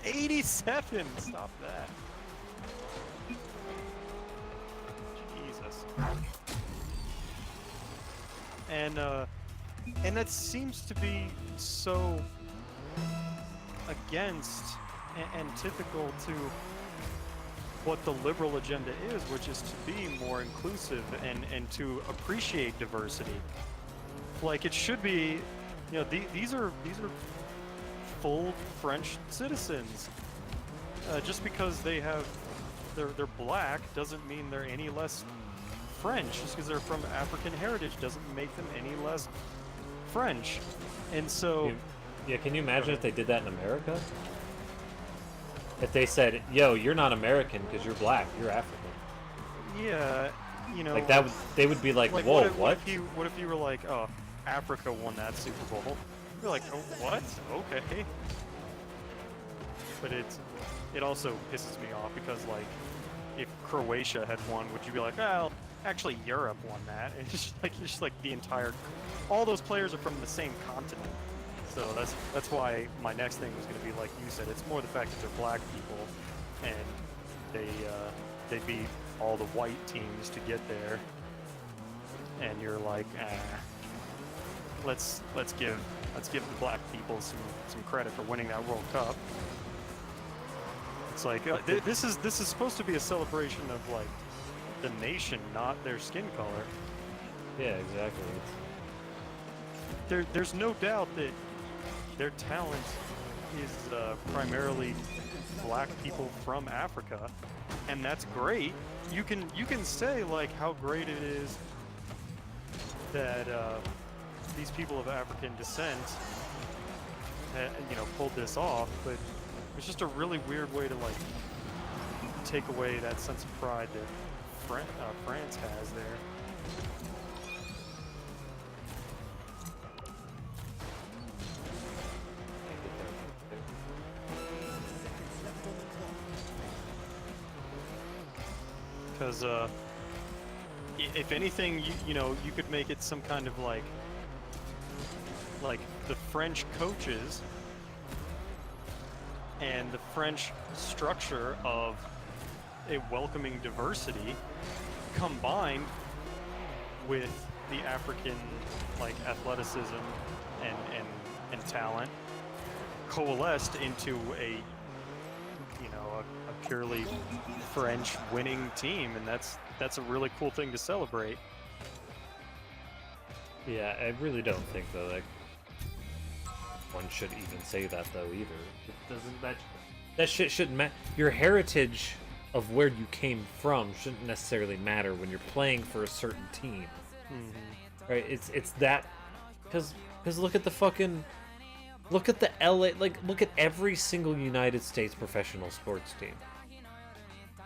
87. Stop that. Jesus. And that seems to be so against and typical to what the liberal agenda is, which is to be more inclusive and to appreciate diversity. Like, it should be, these are full French citizens. Just because they're black doesn't mean they're any less French. Just because they're from African heritage doesn't make them any less French. And so... Yeah, can you imagine if they did that in America? If they said, yo, you're not American because you're black, you're African. Yeah, Like, they would be like, whoa, what? What if you were like, oh, Africa won that Super Bowl? You're like, oh, what? Okay. But it also pisses me off because, like, if Croatia had won, would you be like, well, actually Europe won that? And it's just like the entire, all those players are from the same continent. So that's why my next thing was going to be like you said. It's more the fact that they're black people, and they beat all the white teams to get there, and you're like, let's give the black people some credit for winning that World Cup. It's like this is supposed to be a celebration of like the nation, not their skin color. Yeah, exactly. There's no doubt that their talent is primarily black people from Africa, and that's great. You can say like how great it is that these people of African descent, pulled this off, but it's just a really weird way to like take away that sense of pride that France has there. Because if anything, you could make it some kind of like the French coaches and the French structure of a welcoming diversity combined with the African like athleticism and talent coalesced into a purely French winning team, and that's a really cool thing to celebrate. Yeah, I really don't think though that one should even say that though either. It doesn't that shit shouldn't matter. Your heritage of where you came from shouldn't necessarily matter when you're playing for a certain team. Mm-hmm. Right? It's that because look at the LA, like look at every single United States professional sports team.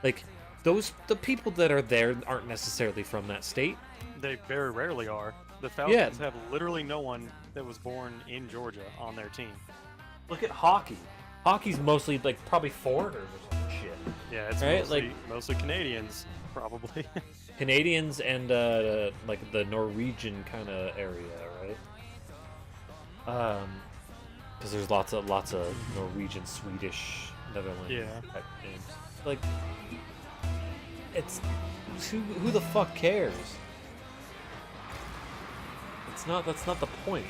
Like the people that are there aren't necessarily from that state. They very rarely are. The Falcons have literally no one that was born in Georgia on their team. Look at hockey. Hockey's mostly like probably foreigners or some shit. Yeah, it's right? mostly Canadians, probably. Canadians and like the Norwegian kind of area, right? Because there's lots of Norwegian, Swedish, Netherlands type names. Like, it's who the fuck cares? That's not the point.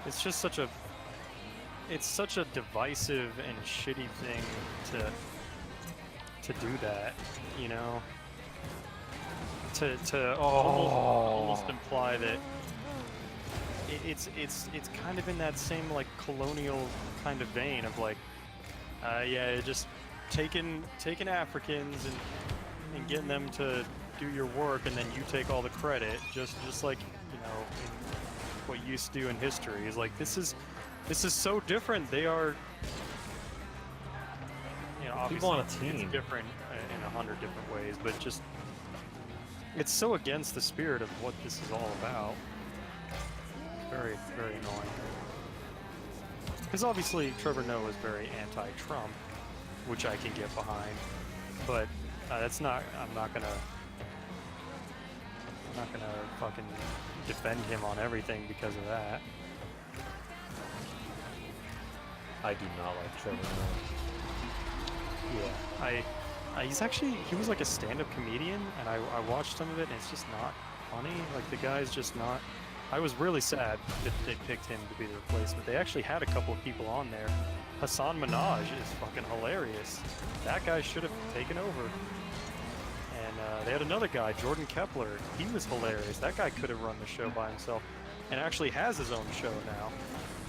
It's just such a divisive and shitty thing to do that, to almost imply that it's kind of in that same like colonial kind of vein of like, yeah, just taking Africans and getting them to do your work, and then you take all the credit, just like, you know, in what you used to do in history. Is like, this is so different. They are, you know, obviously People on a team. it's different in 100 different ways, but just it's so against the spirit of what this is all about. Very, very annoying. Because obviously Trevor Noah is very anti-Trump, which I can get behind, but that's not. I'm not gonna fucking defend him on everything because of that. I do not like Trevor Noah. Yeah, he was like a stand-up comedian, and I watched some of it, and it's just not funny. Like, the guy's just not. I was really sad that they picked him to be the replacement. They actually had a couple of people on there. Hassan Minaj is fucking hilarious. That guy should have taken over. And they had another guy, Jordan Kepler. He was hilarious. That guy could have run the show by himself, and actually has his own show now.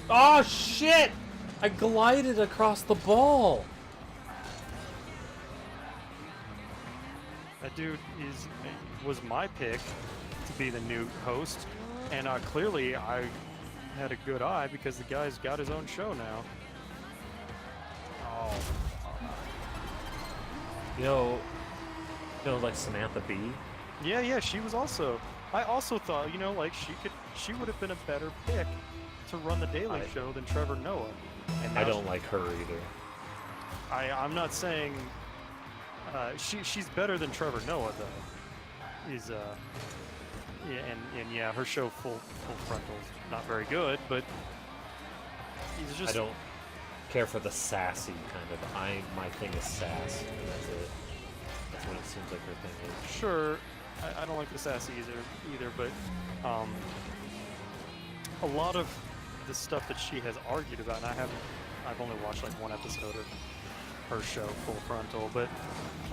Oh shit! I glided across the ball. That dude was my pick to be the new host, and clearly I had a good eye because the guy's got his own show now. Oh. You know, like Samantha Bee. Yeah, she was also. I also thought, you know, like she would have been a better pick to run the Daily Show than Trevor Noah. And I don't like her either. I'm not saying she's better than Trevor Noah though. Yeah, and yeah, her show Full Frontal's not very good, but he's just. I don't care for the sassy kind of. My thing is sass, and that's it. That's what it seems like her thing is. Sure, I don't like the sassy either, but a lot of the stuff that she has argued about, and I've only watched like one episode of her show Full Frontal, but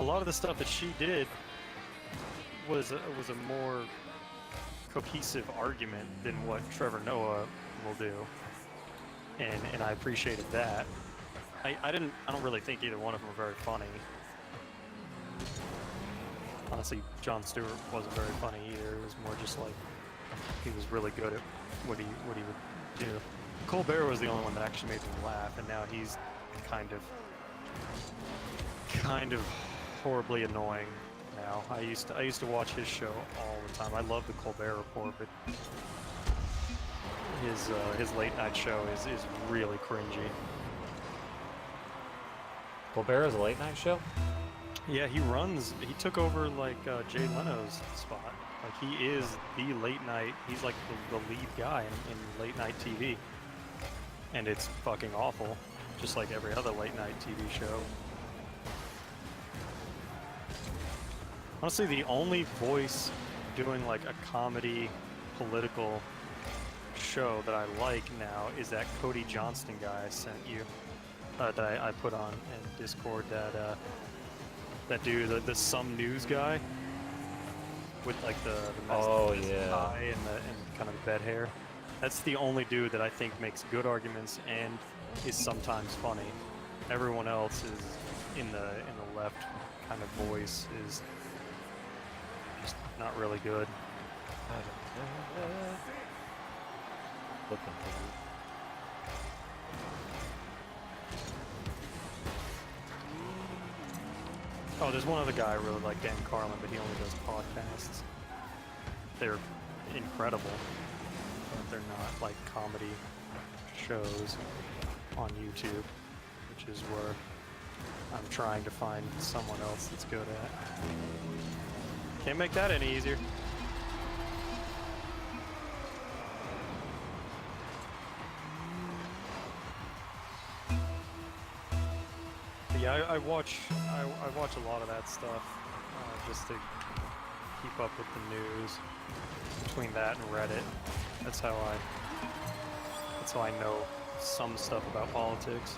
a lot of the stuff that she did was a more cohesive argument than what Trevor Noah will do, and I appreciated that. I don't really think either one of them were very funny. Honestly, Jon Stewart wasn't very funny either. It was more just like he was really good at what he would do. Colbert was the only one that actually made me laugh, and now he's kind of horribly annoying now. I used to watch his show all the time. I love the Colbert Report, but his late night show is really cringy. Colbert is a late night show? Yeah, he took over like Jay Leno's spot. Like, he is the late night, he's like the lead guy in late night TV. And it's fucking awful, just like every other late night TV show. Honestly, the only voice doing like a comedy, political show that I like now is that Cody Johnston guy I sent you, that I put on in Discord, that dude, the Some News guy, with like the tie and kind of bed hair. That's the only dude that I think makes good arguments and is sometimes funny. Everyone else is in the left kind of voice is just not really good. Looking for you. Oh, there's one other guy I really like, Dan Carlin, but he only does podcasts. They're incredible, but they're not like comedy shows on YouTube, which is where I'm trying to find someone else that's good at. Can't make that any easier. Yeah, I watch a lot of that stuff just to keep up with the news. Between that and Reddit, that's how I know some stuff about politics.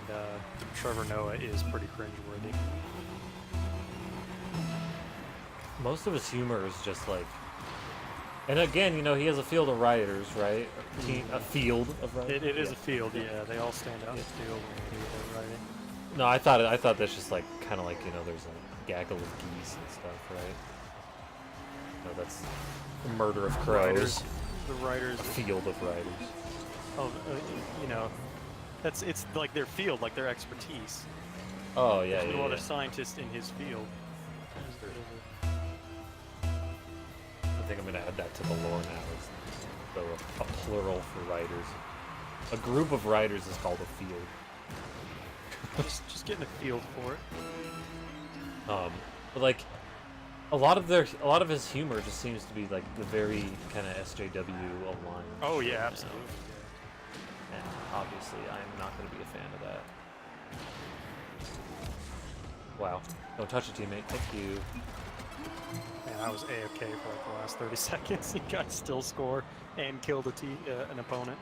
And Trevor Noah is pretty cringeworthy. Most of his humor is just like And again, you know, he has a field of riders, right? A field of riders. It is Yeah. a field, yeah. They all stand out in the field when they do their riding. No, I thought that's just like kind of like, you know, there's a gaggle of geese and stuff, right? No, that's the murder of crows. Riders, the riders. A field of riders. Oh, you know, it's like their field, like their expertise. Oh yeah, There's yeah. no other Yeah. scientist in his field. I think I'm gonna add that to the lore now. So a plural for riders. A group of riders is called a field. just getting a field for it. But like a lot of his humor just seems to be like the very kind of SJW aligned. Oh yeah, absolutely. And obviously, I'm not going to be a fan of that. Wow! Don't touch it, teammate. Thank you. Man, I was AFK for like the last 30 seconds. You guys still score and killed an opponent.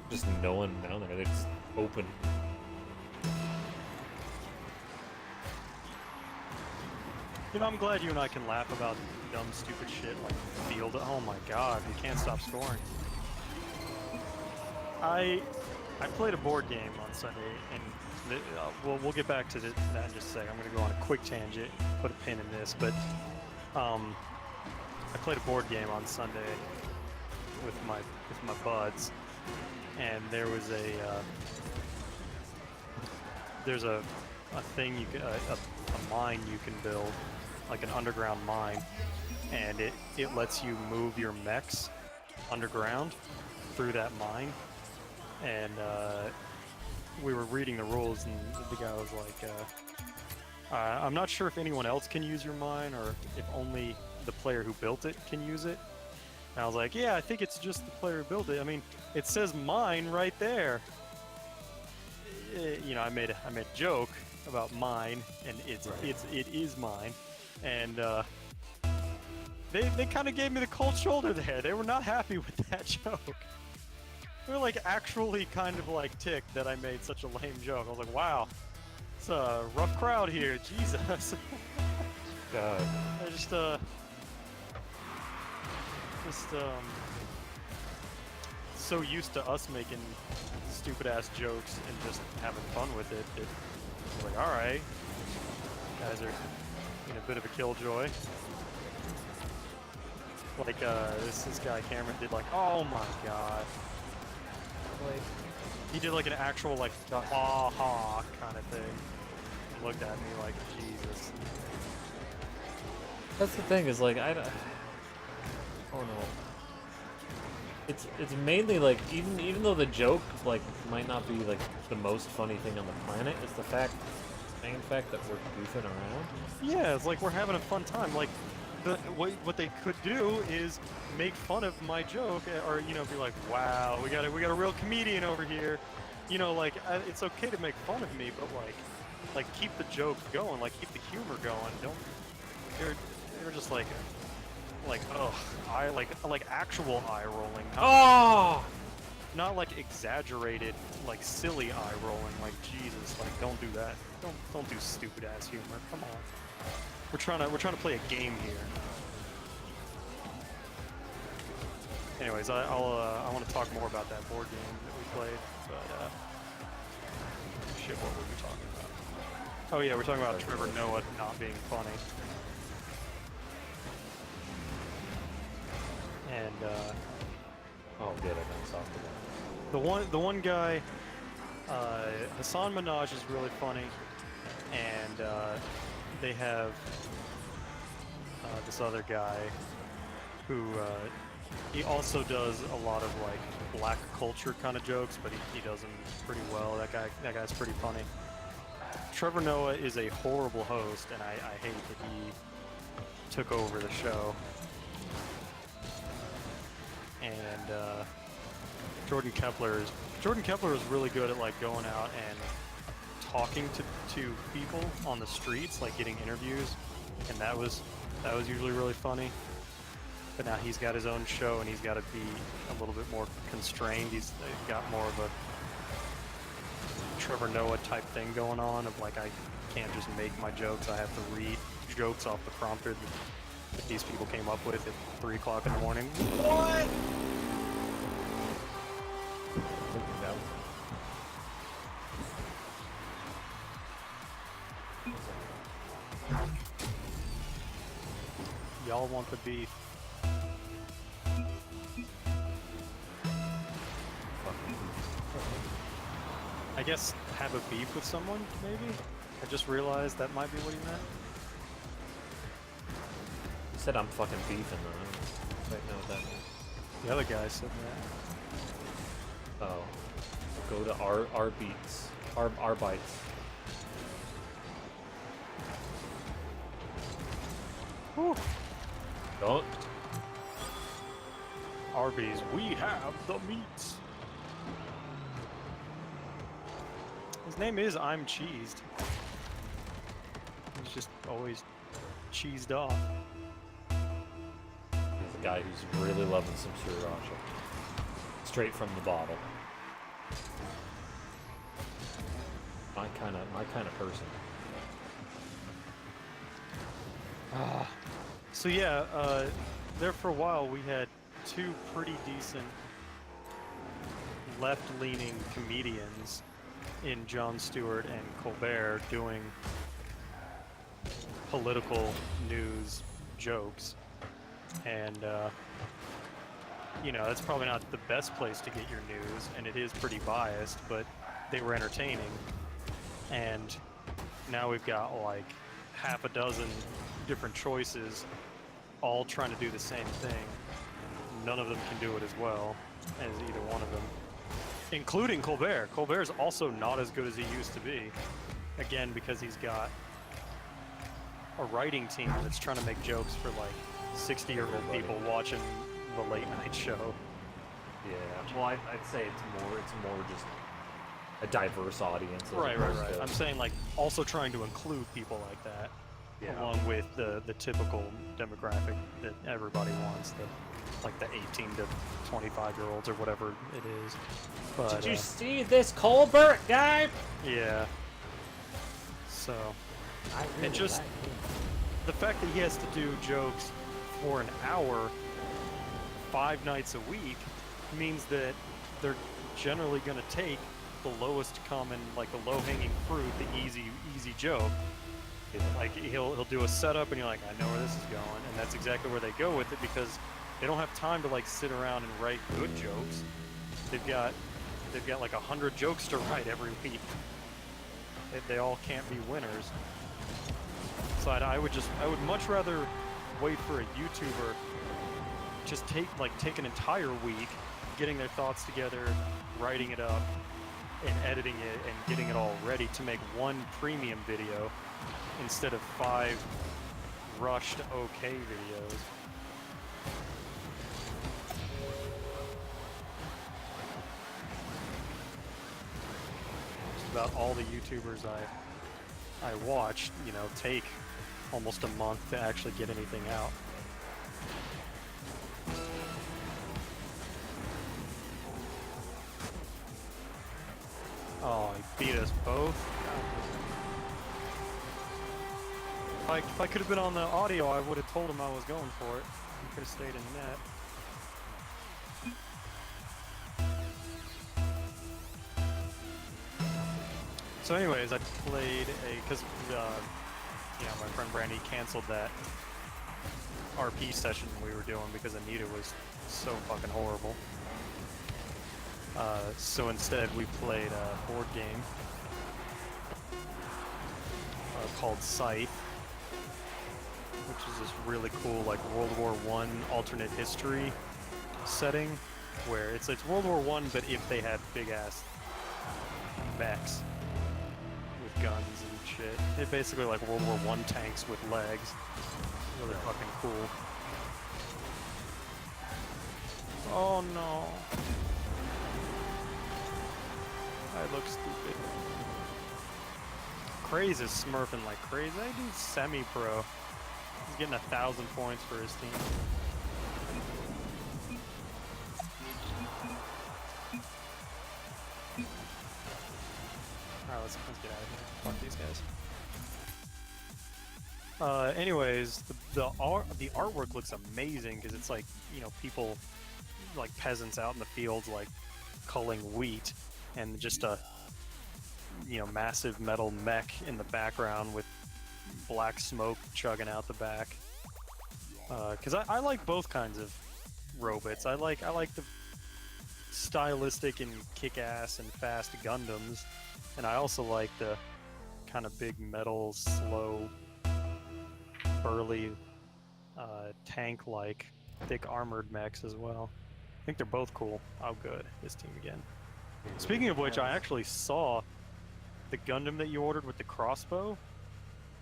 Just no one down there. They're just open. You know, I'm glad you and I can laugh about dumb, stupid shit like field. Oh my god, you can't stop scoring. I played a board game on Sunday, and we'll get back to that in just a second. I'm going to go on a quick tangent, put a pin in this, but I played a board game on Sunday with my buds, and there was there's a thing you can a mine you can build, like an underground mine, and it lets you move your mechs underground through that mine. And we were reading the rules, and the guy was like, I'm not sure if anyone else can use your mine, or if only the player who built it can use it. And I was like, yeah, I think it's just the player who built it. I mean, it says mine right there. You know, I made a joke about mine, and it is mine. And they kind of gave me the cold shoulder there. They were not happy with that joke. They were like actually kind of like ticked that I made such a lame joke. I was like, wow, it's a rough crowd here. Jesus. God. I just so used to us making stupid ass jokes and just having fun with it. It's like, all right, guys are in a bit of a killjoy. Like this guy Cameron did like, oh my god. Like, he did like an actual like ha ha kind of thing. He looked at me like, Jesus. That's the thing is like I don't know. It's mainly like even though the joke like might not be like the most funny thing on the planet, it's the main fact that we're goofing around. Yeah, it's like we're having a fun time. Like what they could do is make fun of my joke, or you know, be like, wow, we got a real comedian over here. You know, like it's okay to make fun of me, but like keep the joke going, like keep the humor going. Don't you're just like oh, like actual eye rolling. Not like exaggerated, like silly eye rolling. Like Jesus, like don't do that. Don't do stupid ass humor. Come on. We're trying to play a game here. Anyways, I want to talk more about that board game that we played, but shit, what were we talking about? Oh yeah, we're talking about Trevor Noah not being funny. And Oh, good, I got soft again. the one guy, Hassan Minaj is really funny, and they have this other guy who he also does a lot of like black culture kind of jokes, but he does them pretty well. That guy's pretty funny. Trevor Noah is a horrible host, and I hate that he took over the show. And Jordan Kepler is really good at like going out and talking to people on the streets, like getting interviews, and that was usually really funny. But now he's got his own show, and he's got to be a little bit more constrained. He's got more of a Trevor Noah type thing going on, of like I can't just make my jokes. I have to read jokes off the prompter that these people came up with at 3 o'clock in the morning. What? Y'all want the beef. I guess have a beef with someone, maybe? I just realized that might be what he meant. He said I'm fucking beefing though. I don't quite know what that means. The other guy said that. Oh. Go to our beats. Our bites. Whew. Don't. Arby's, we have the meats. His name is I'm Cheesed. He's just always cheesed off. He's a guy who's really loving some sriracha. Straight from the bottle. My kind of person. So yeah, there for a while we had 2 pretty decent left-leaning comedians in Jon Stewart and Colbert doing political news jokes, and you know, that's probably not the best place to get your news, and it is pretty biased, but they were entertaining. And now we've got like half a dozen different choices all trying to do the same thing. None of them can do it as well as either one of them, including Colbert. Colbert's also not as good as he used to be, again because he's got a writing team that's trying to make jokes for like 60-year-old people watching the late night show. Yeah. Well, I'd say it's more just a diverse audience. Right. I'm saying like also trying to include people like that, along with the typical demographic that everybody wants, like the 18 to 25-year-olds or whatever it is. But, did you see this Colbert guy? Yeah. So, And just the fact that he has to do jokes for an hour, 5 nights a week, means that they're generally going to take the lowest common, like the low-hanging fruit, the easy joke. Like he'll do a setup and you're like, I know where this is going, and that's exactly where they go with it, because they don't have time to like sit around and write good jokes. They've got like 100 jokes to write every week. They all can't be winners. So I would much rather wait for a YouTuber, just take an entire week, getting their thoughts together, writing it up, and editing it, and getting it all ready to make one premium video instead of 5 rushed okay videos. Just about all the YouTubers I watched, you know, take almost a month to actually get anything out. Oh, he beat us both. If I could have been on the audio, I would have told him I was going for it. He could have stayed in net. So anyways, I played because you know, my friend Brandy canceled that RP session we were doing because Anita was so fucking horrible. So instead we played a board game called Scythe, which is this really cool like World War I alternate history setting, where it's World War I, but if they had big ass mechs with guns and shit. It's basically like World War I tanks with legs. Really fucking cool. Oh no. I look stupid. Craze is smurfing like crazy. I do semi-pro. He's getting 1,000 points for his team. Alright, let's get out of here. Fuck these guys. Anyways, the artwork looks amazing because it's like, you know, people like peasants out in the fields like culling wheat, and just a, you know, massive metal mech in the background with black smoke chugging out the back. Because I like both kinds of robots. I like the stylistic and kick-ass and fast Gundams, and I also like the kind of big metal, slow, burly, tank-like, thick armored mechs as well. I think they're both cool. Oh, good. This team again. Speaking of which, I actually saw the Gundam that you ordered with the crossbow.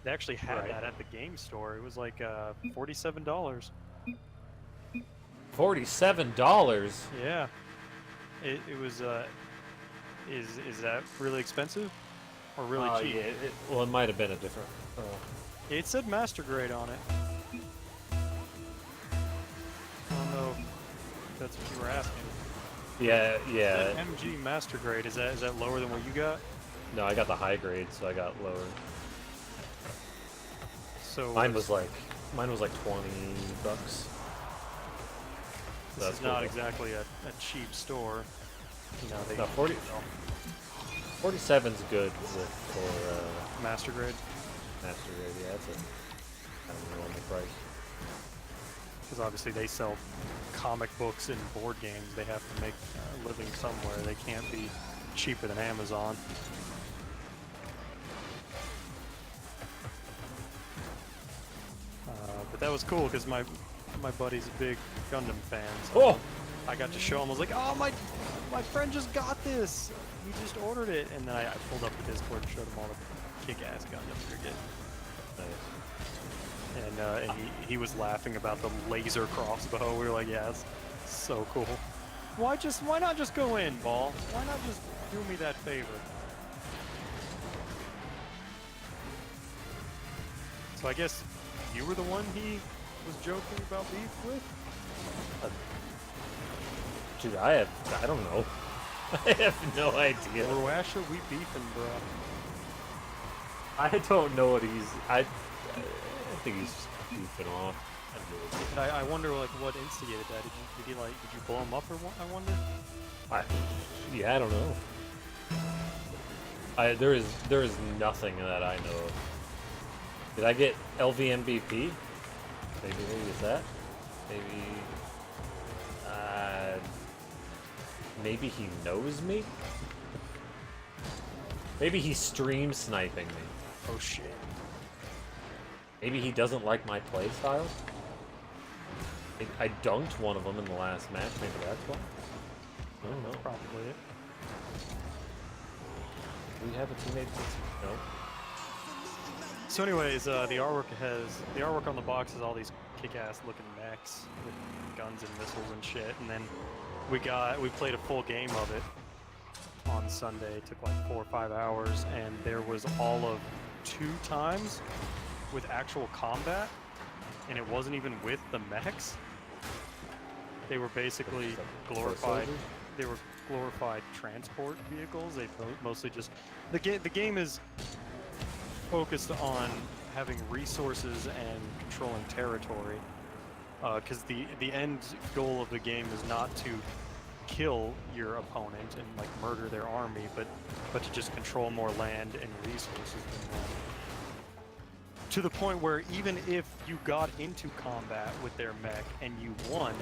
They actually had that at the game store. It was like $47. $47. Yeah. It was. Is that really expensive, or really cheap? Yeah, well, it might have been a different. It said Master Grade on it. I don't know if that's what you were asking. Yeah, yeah. That MG Master Grade, is that lower than what you got? No, I got the high grade, so I got lower. So mine was like $20. This is not exactly a cheap store. You know, they 47's good for Master Grade. Master Grade. Yeah, that's a kind of normal price. Because obviously they sell comic books and board games. They have to make a living somewhere. They can't be cheaper than Amazon. But that was cool because my buddy's a big Gundam fan. So I got to show him. I was like, "Oh, my friend just got this. He just ordered it." And then I pulled up the Discord and showed him all the kick-ass Gundams they're getting. Nice. And he was laughing about the laser crossbow. We were like, "Yeah, that's so cool. Why not just go in, Ball? Why not just do me that favor?" So I guess you were the one he was joking about beef with? Dude, I don't know. I have no idea. Roasha, we beefing, bro. I don't know what I think he's just goofing off. I wonder, like, what instigated that. Did you blow him up, or what? I wonder. Yeah, I don't know. There is nothing that I know of. Did I get LVMVP? Maybe it's that. Maybe he knows me? Maybe he's stream sniping me. Oh shit. Maybe he doesn't like my playstyle? I dunked one of them in the last match, maybe that's why? I don't know. That's probably it. Do we have a teammate that's... No. So anyways, the artwork on the box has all these kick-ass looking mechs with guns and missiles and shit, and then we played a full game of it on Sunday. It took like 4 or 5 hours, and there was all of 2 times with actual combat, and it wasn't even with the mechs. They were basically glorified. They were glorified transport vehicles. They mostly just the game is focused on having resources and controlling territory, because the end goal of the game is not to kill your opponent and like murder their army, but to just control more land and resources than them. To the point where even if you got into combat with their mech and you won,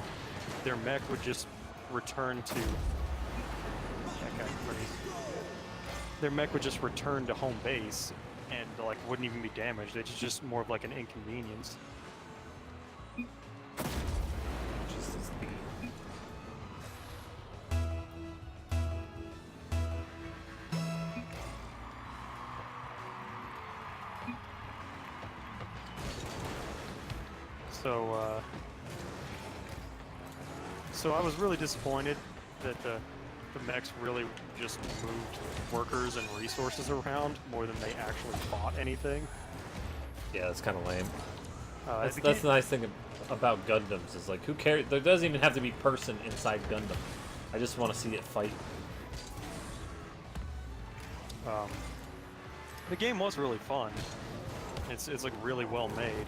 their mech would just return to... That guy's crazy. Their mech would just return to home base and like wouldn't even be damaged. It's just more of like an inconvenience. So I was really disappointed that the mechs really just moved workers and resources around more than they actually fought anything. Yeah, that's kind of lame. That's the nice thing about Gundams is like, who cares? There doesn't even have to be person inside Gundam. I just want to see it fight. The game was really fun. It's like really well made.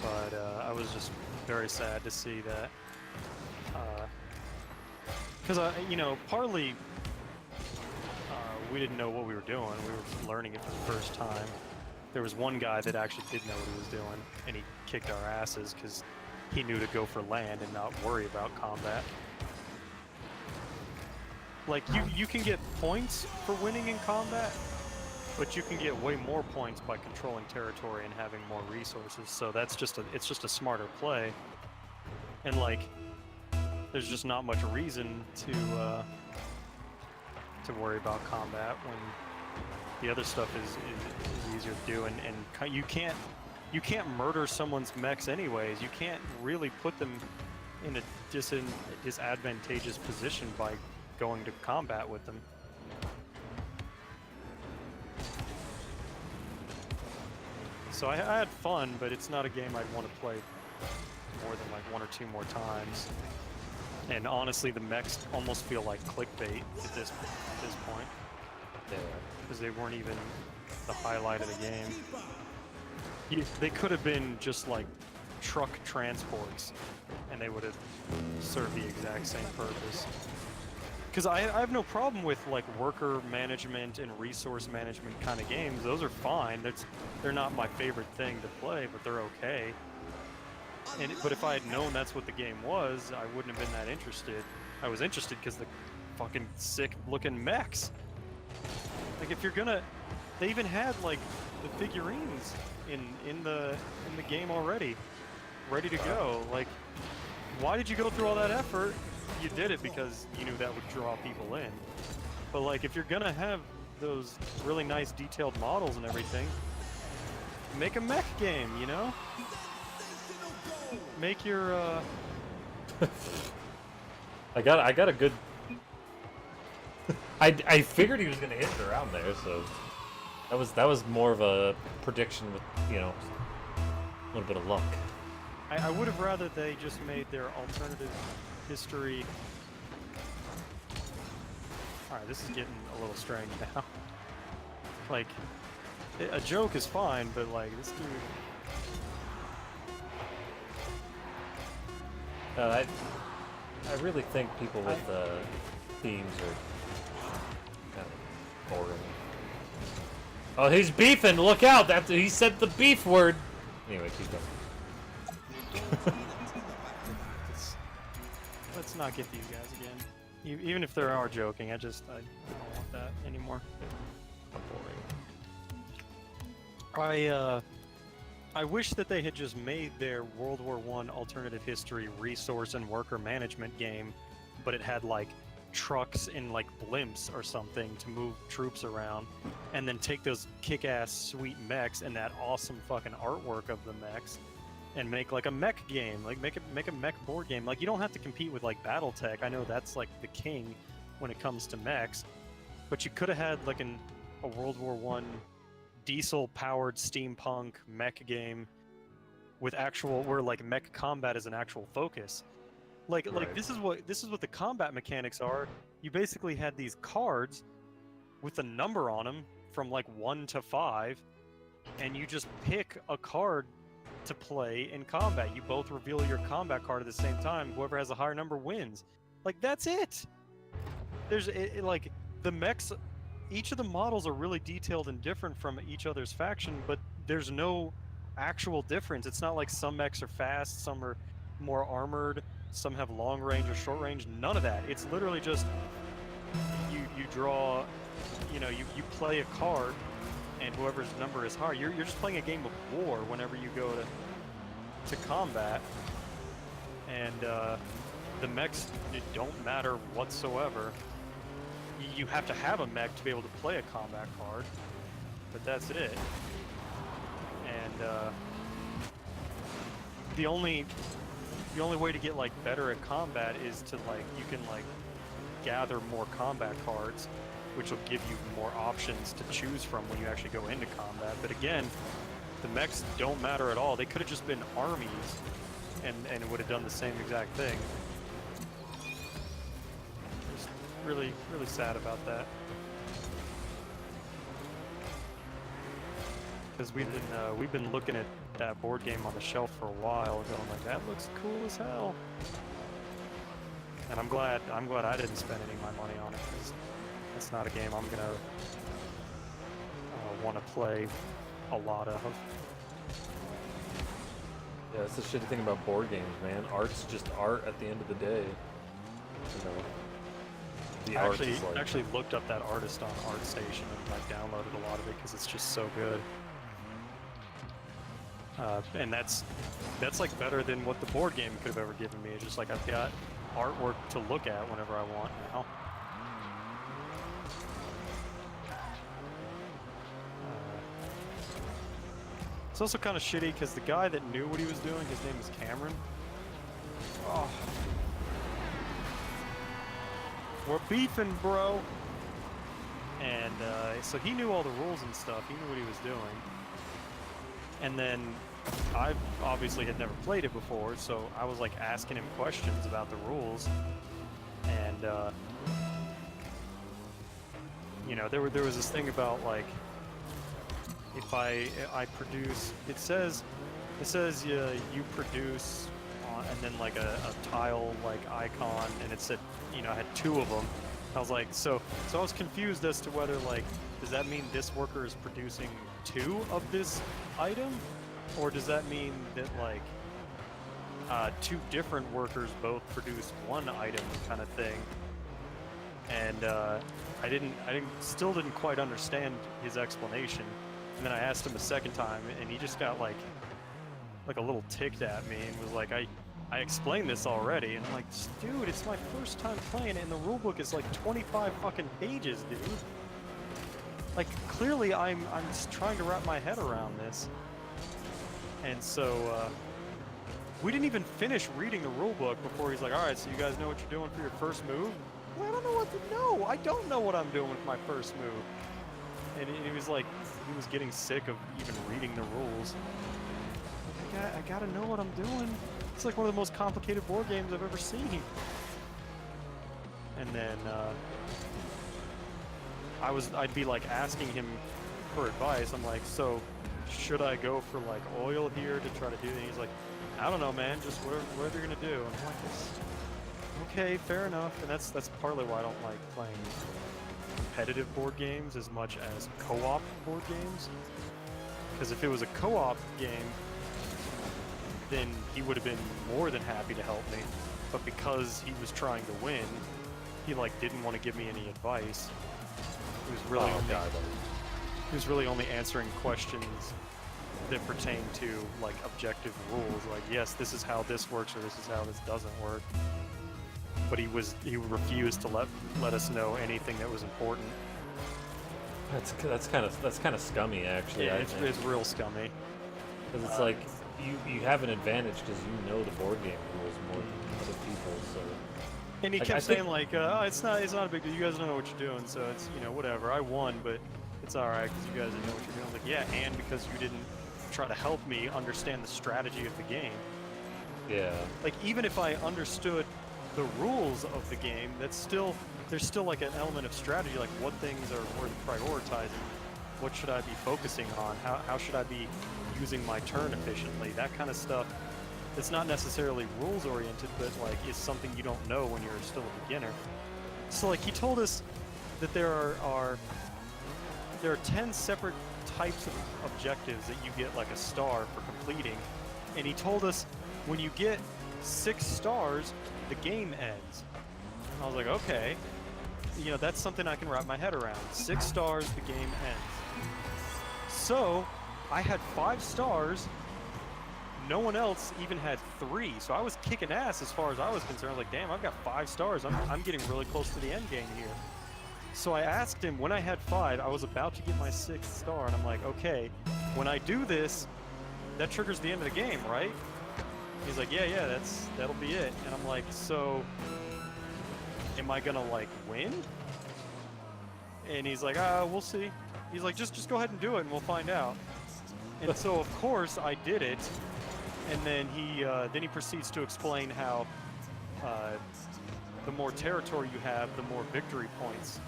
But I was just very sad to see that. Because you know, partly we didn't know what we were doing. We were learning it for the first time. There was one guy that actually did know what he was doing, and he kicked our asses because he knew to go for land and not worry about combat. Like, you can get points for winning in combat, but you can get way more points by controlling territory and having more resources. So that's it's just a smarter play. And like, there's just not much reason to worry about combat when the other stuff is easier to do. And you can't murder someone's mechs anyways. You can't really put them in a disadvantageous position by going to combat with them. So I had fun, but it's not a game I'd want to play more than like 1 or 2 more times. And honestly, the mechs almost feel like clickbait at this point. Yeah. Because they weren't even the highlight of the game. They could have been just like truck transports, and they would have served the exact same purpose. Because I have no problem with like worker management and resource management kind of games. Those are fine. They're not my favorite thing to play, but they're okay. But if I had known that's what the game was, I wouldn't have been that interested. I was interested because the fucking sick-looking mechs. Like, if you're gonna, they even had like the figurines in the game already, ready to go. Like, why did you go through all that effort? You did it because you knew that would draw people in. But like, if you're gonna have those really nice detailed models and everything, make a mech game, you know? Make your I got a good. I figured he was gonna hit it around there, so that was more of a prediction with, you know, a little bit of luck. I would have rather they just made their alternative history. Alright, this is getting a little strange now. Like, a joke is fine, but like, this dude... I really think people with themes are kind of boring. Oh, he's beefing! Look out! After he said the beef word. Anyway, keep going. Let's not get these guys again. Even if they are joking, I don't want that anymore. Boring. I wish that they had just made their World War I alternative history resource and worker management game, but it had like trucks and like blimps or something to move troops around, and then take those kick-ass sweet mechs and that awesome fucking artwork of the mechs and make like a mech game, like make a mech board game. Like, you don't have to compete with like BattleTech. I know that's like the king when it comes to mechs, but you could have had like a World War I diesel-powered steampunk mech game with where like mech combat is an actual focus. Like this is what the combat mechanics are. You basically had these cards with a number on them from like 1 to 5, and you just pick a card to play in combat. You both reveal your combat card at the same time. Whoever has a higher number wins. Like, that's it. There's like the mechs. Each of the models are really detailed and different from each other's faction, but there's no actual difference. It's not like some mechs are fast, some are more armored, some have long range or short range. None of that. It's literally just you draw, you know, you play a card, and whoever's number is higher. You're just playing a game of war whenever you go to combat, and the mechs don't matter whatsoever. You have to have a mech to be able to play a combat card, but that's it. And the only way to get like better at combat is to like, you can like gather more combat cards, which will give you more options to choose from when you actually go into combat. But again, the mechs don't matter at all. They could have just been armies, and it would have done the same exact thing. Really, really sad about that. because we've been looking at that board game on the shelf for a while, going like, that looks cool as hell. And I'm glad I didn't spend any of my money on it, because it's not a game I'm gonna want to play a lot of. Yeah, that's the shitty thing about board games, man. Art's just art at the end of the day. You know, the I art is like... actually looked up that artist on ArtStation and like downloaded a lot of it because it's just so good. And that's like better than what the board game could have ever given me. It's just like I've got artwork to look at whenever I want now. It's also kind of shitty because the guy that knew what he was doing, his name is Cameron. Oh. We're beefing, bro. And so he knew all the rules and stuff. He knew what he was doing. And then I obviously had never played it before, so I was like asking him questions about the rules. And you know, there was this thing about like, if I produce, it says you produce, and then like a tile like icon, and it said, you know, I had 2 of them. I was like, so I was confused as to whether like, does that mean this worker is producing 2 of this item, or does that mean that like 2 different workers both produce 1 item kind of thing? And I still didn't quite understand his explanation. And then I asked him a second time, and he just got like a little ticked at me and was like, I explained this already. And I'm like, dude, it's my first time playing it, and the rulebook is like 25 fucking pages, dude. Like, clearly I'm just trying to wrap my head around this. And so we didn't even finish reading the rulebook before he's like, all right, so you guys know what you're doing for your first move? Well, I don't know what to know. I don't know what I'm doing with my first move. And he was like, he was getting sick of even reading the rules. I gotta know what I'm doing. It's like one of the most complicated board games I've ever seen. And then I'd be like asking him for advice. I'm like, so should I go for like oil here to try to do it? And he's like, I don't know, man, just whatever you're gonna do. And I'm like, okay, fair enough. And that's partly why I don't like playing competitive board games as much as co-op board games. Because if it was a co-op game, then he would have been more than happy to help me. But because he was trying to win, he like didn't want to give me any advice. He was really he was really only answering questions that pertain to like objective rules, like, yes, this is how this works, or this is how this doesn't work. But he refused to let us know anything that was important. That's kind of scummy, actually. Yeah, it's real scummy. Because it's like you have an advantage because you know the board game rules more than other people. So. And he kept saying like, oh, it's not a big deal. You guys don't know what you're doing, so it's, you know, whatever. I won, but it's all right because you guys didn't know what you're doing. I was like, yeah, and because you didn't try to help me understand the strategy of the game. Yeah. Like, even if I understood the rules of the game, there's still like an element of strategy, like what things are worth prioritizing, what should I be focusing on, how should I be using my turn efficiently, that kind of stuff. It's not necessarily rules oriented, but like it's something you don't know when you're still a beginner. So like he told us that there are 10 separate types of objectives that you get like a star for completing, and he told us when you get 6 stars, the game ends. I was like, okay, you know, that's something I can wrap my head around. 6 stars, the game ends. So I had 5 stars. No one else even had 3, so I was kicking ass as far as I was concerned. I was like, damn, I've got 5 stars. I'm getting really close to the end game here. So I asked him, when I had 5, I was about to get my 6th star, and I'm like, okay, when I do this, that triggers the end of the game, right? He's like, yeah, that'll be it. And I'm like, so am I gonna like win? And he's like, we'll see. He's like, just go ahead and do it and we'll find out. And so of course I did it. And then he proceeds to explain how the more territory you have, the more victory points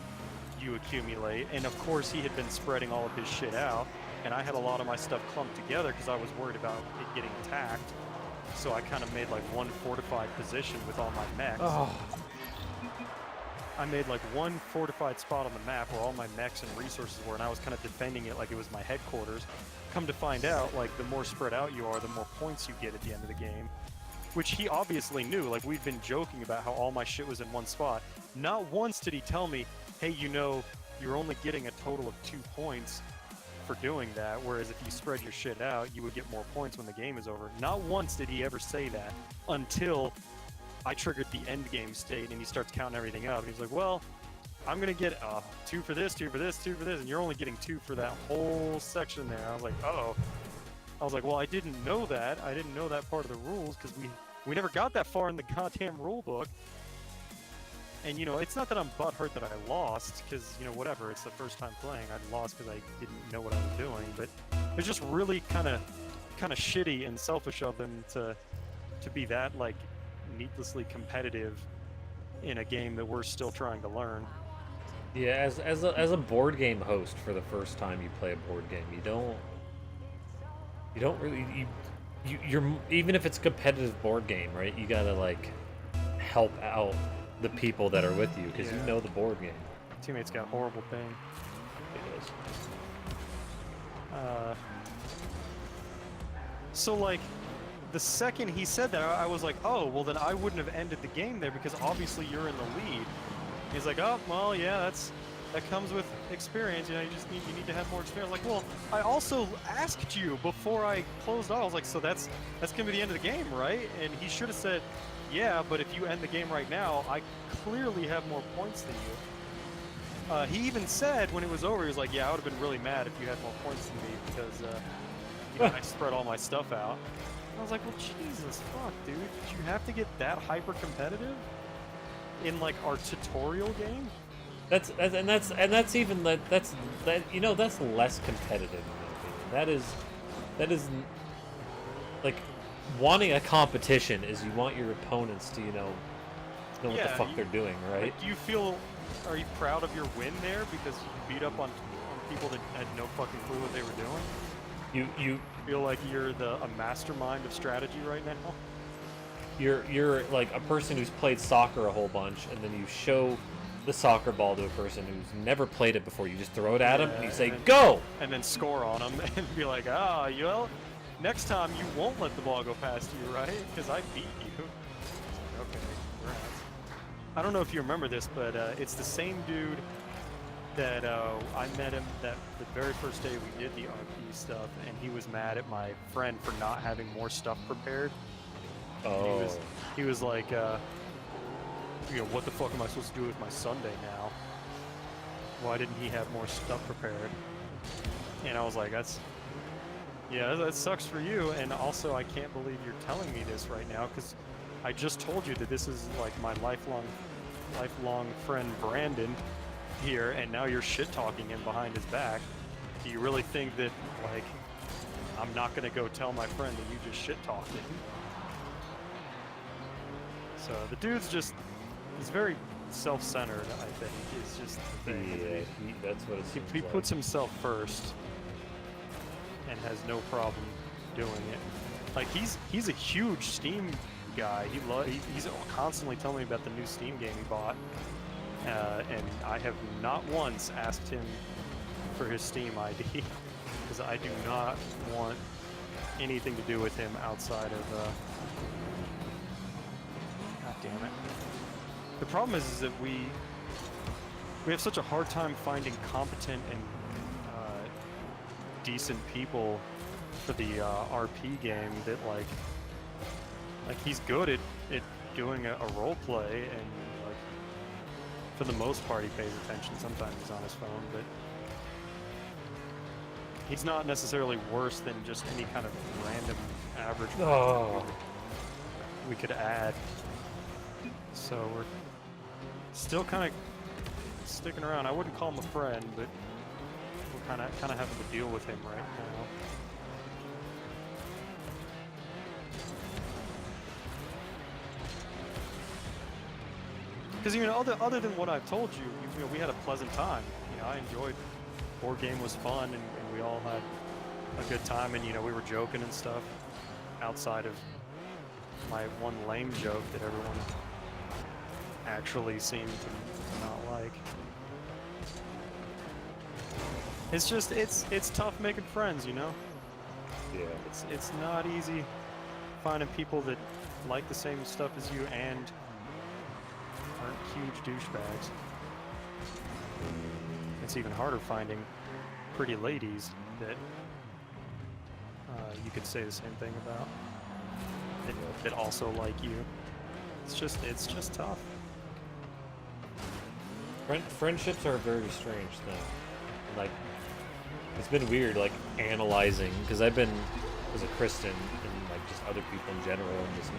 you accumulate. And of course he had been spreading all of his shit out. and I had a lot of my stuff clumped together because I was worried about it getting attacked. So I kind of made like one fortified position with all my mechs. Oh. I made like one fortified spot on the map where all my mechs and resources were, and I was kind of defending it like it was my headquarters. Come to find out, like, the more spread out you are, the more points you get at the end of the game. Which he obviously knew. Like, we've been joking about how all my shit was in one spot. Not once did he tell me, hey, you know, you're only getting a total of 2 points for doing that, whereas if you spread your shit out, you would get more points when the game is over. Not once did he ever say that until I triggered the end game state, and he starts counting everything up. And he's like, well, I'm going to get 2 for this, 2 for this, 2 for this, and you're only getting 2 for that whole section there. I was like, uh-oh. I was like, well, I didn't know that. I didn't know that part of the rules, because we never got that far in the goddamn rule book. And, you know, it's not that I'm butthurt that I lost, because, you know, whatever, it's the first time playing. I lost because I didn't know what I was doing, but it's just really kind of shitty and selfish of them to be that, like, needlessly competitive in a game that we're still trying to learn. Yeah, as a board game host for the first time you play a board game, you don't really you're even if it's a competitive board game, right? You gotta like help out the people that are with you because you know the board game. Teammates got horrible ping. It is. So like, the second he said that, I was like, oh, well then I wouldn't have ended the game there because obviously you're in the lead. He's like, oh, well, yeah, that comes with experience. You know, you need to have more experience. Like, well, I also asked you before I closed off. I was like, so that's gonna be the end of the game, right? And he should have said, yeah, but if you end the game right now, I clearly have more points than you. He even said when it was over, he was like, yeah, I would have been really mad if you had more points than me because you know, I spread all my stuff out. I was like, well, Jesus, fuck, dude. Did you have to get that hyper-competitive in, like, our tutorial game? That's even you know, that's less competitive in my opinion. That is like wanting a competition is you want your opponents to, you know what the fuck they're doing, right? Like, are you proud of your win there because you beat up on people that had no fucking clue what they were doing? You feel like you're a mastermind of strategy right now? You're like a person who's played soccer a whole bunch, and then you show the soccer ball to a person who's never played it before. You just throw it at him, and you say, "Go!" And then score on them, and be like, well, next time you won't let the ball go past you, right? Because I beat you. Okay, congrats. I don't know if you remember this, but it's the same dude that I met him the very first day we did the RP stuff, and he was mad at my friend for not having more stuff prepared. Oh. And he was like, you know, what the fuck am I supposed to do with my Sunday now? Why didn't he have more stuff prepared? And I was like, that sucks for you, and also I can't believe you're telling me this right now, because I just told you that this is like my lifelong friend Brandon here, and now you're shit-talking him behind his back. Do you really think that, like, I'm not gonna go tell my friend that you just shit-talked him? So the dude's he's very self-centered, I think, is just the thing. Yeah, that's what it seems He like. puts himself first and has no problem doing it. Like, he's a huge Steam guy. He's constantly telling me about the new Steam game he bought. And I have not once asked him for his Steam ID because I do not want anything to do with him outside of. God damn it! The problem is that we have such a hard time finding competent and decent people for the RP game that like he's good at doing a role play, and like for the most part he pays attention. Sometimes he's on his phone, but he's not necessarily worse than just any kind of random average person we could add. So we're still kind of sticking around. I wouldn't call him a friend, but we're kind of having to deal with him right now. Because, you know, other than what I've told you, you know, we had a pleasant time. You know, I enjoyed. Board game was fun, and we all had a good time, and we were joking and stuff outside of my one lame joke that everyone actually seemed to not like. It's just it's tough making friends, Yeah. It's not easy finding people that like the same stuff as you and aren't huge douchebags. It's even harder finding pretty ladies that you could say the same thing about that also like you. It's just tough. Friendships are a very strange thing. Like, it's been weird, like, analyzing, because I've been, as a Christian, and, like, just other people in general, and just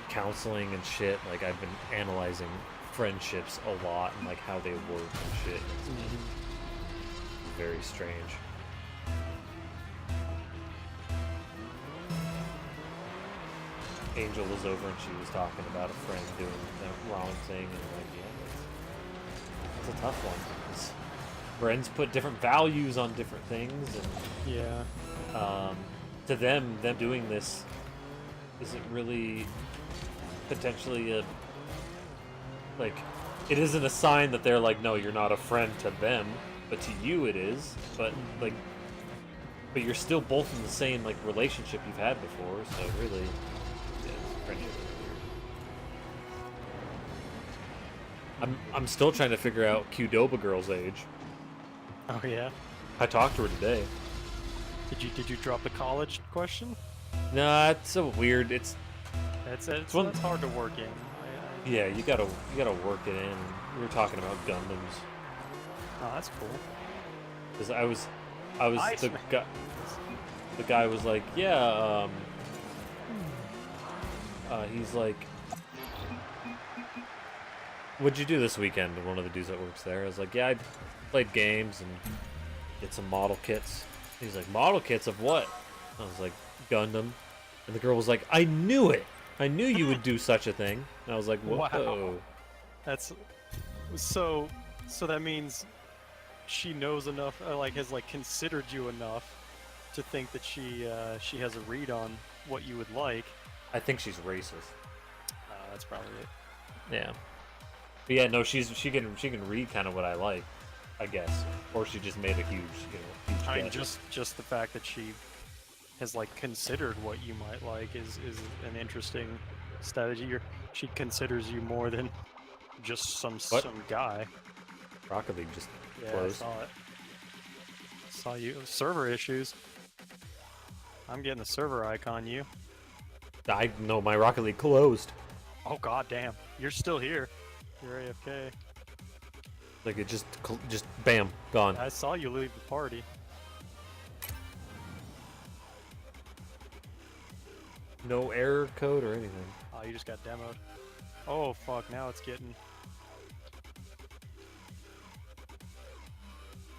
counseling and shit, like, I've been analyzing friendships a lot, and, like, how they work and shit. It's very strange. Angel was over and she was talking about a friend doing the wrong thing, and I'm like, yeah, that's a tough one. 'Cause friends put different values on different things, and Yeah. to them doing this isn't really potentially a, like, it isn't a sign that they're like, no, you're not a friend to them, but to you it is. But like, but you're still both in the same like relationship you've had before, so really, yeah, friendship is weird. I'm still trying to figure out Qdoba girl's age. Oh yeah. I talked to her today. Did you drop the college question? Nah, it's so weird. It's one- It's hard to work in. yeah, you gotta work it in. We were talking about Gundams. Oh, that's cool. Because I was Iceman. the guy was like, yeah, he's like, what'd you do this weekend? One of the dudes that works there. I was like, yeah, I played games and did some model kits. He's like, model kits of what? I was like, Gundam. And the girl was like, I knew it. I knew you would do such a thing. And I was like, whoa. Wow. That's so that means she knows enough, like has like considered you enough to think that she has a read on what you would like. I think she's racist. That's probably it. Yeah. But yeah, no, she can read kind of what I like, I guess. Or she just made a huge, huge I mean, guess. just the fact that she has like considered what you might like is an interesting strategy. She considers you more than just some guy. Rocket League just Yeah, closed. I saw it. Saw you. Server issues. I'm getting the server icon. You. I know my Rocket League closed. Oh god damn! You're still here. You're AFK. Like it just bam, gone. I saw you leave the party. No error code or anything. Oh, you just got demoed. Oh fuck! Now it's getting.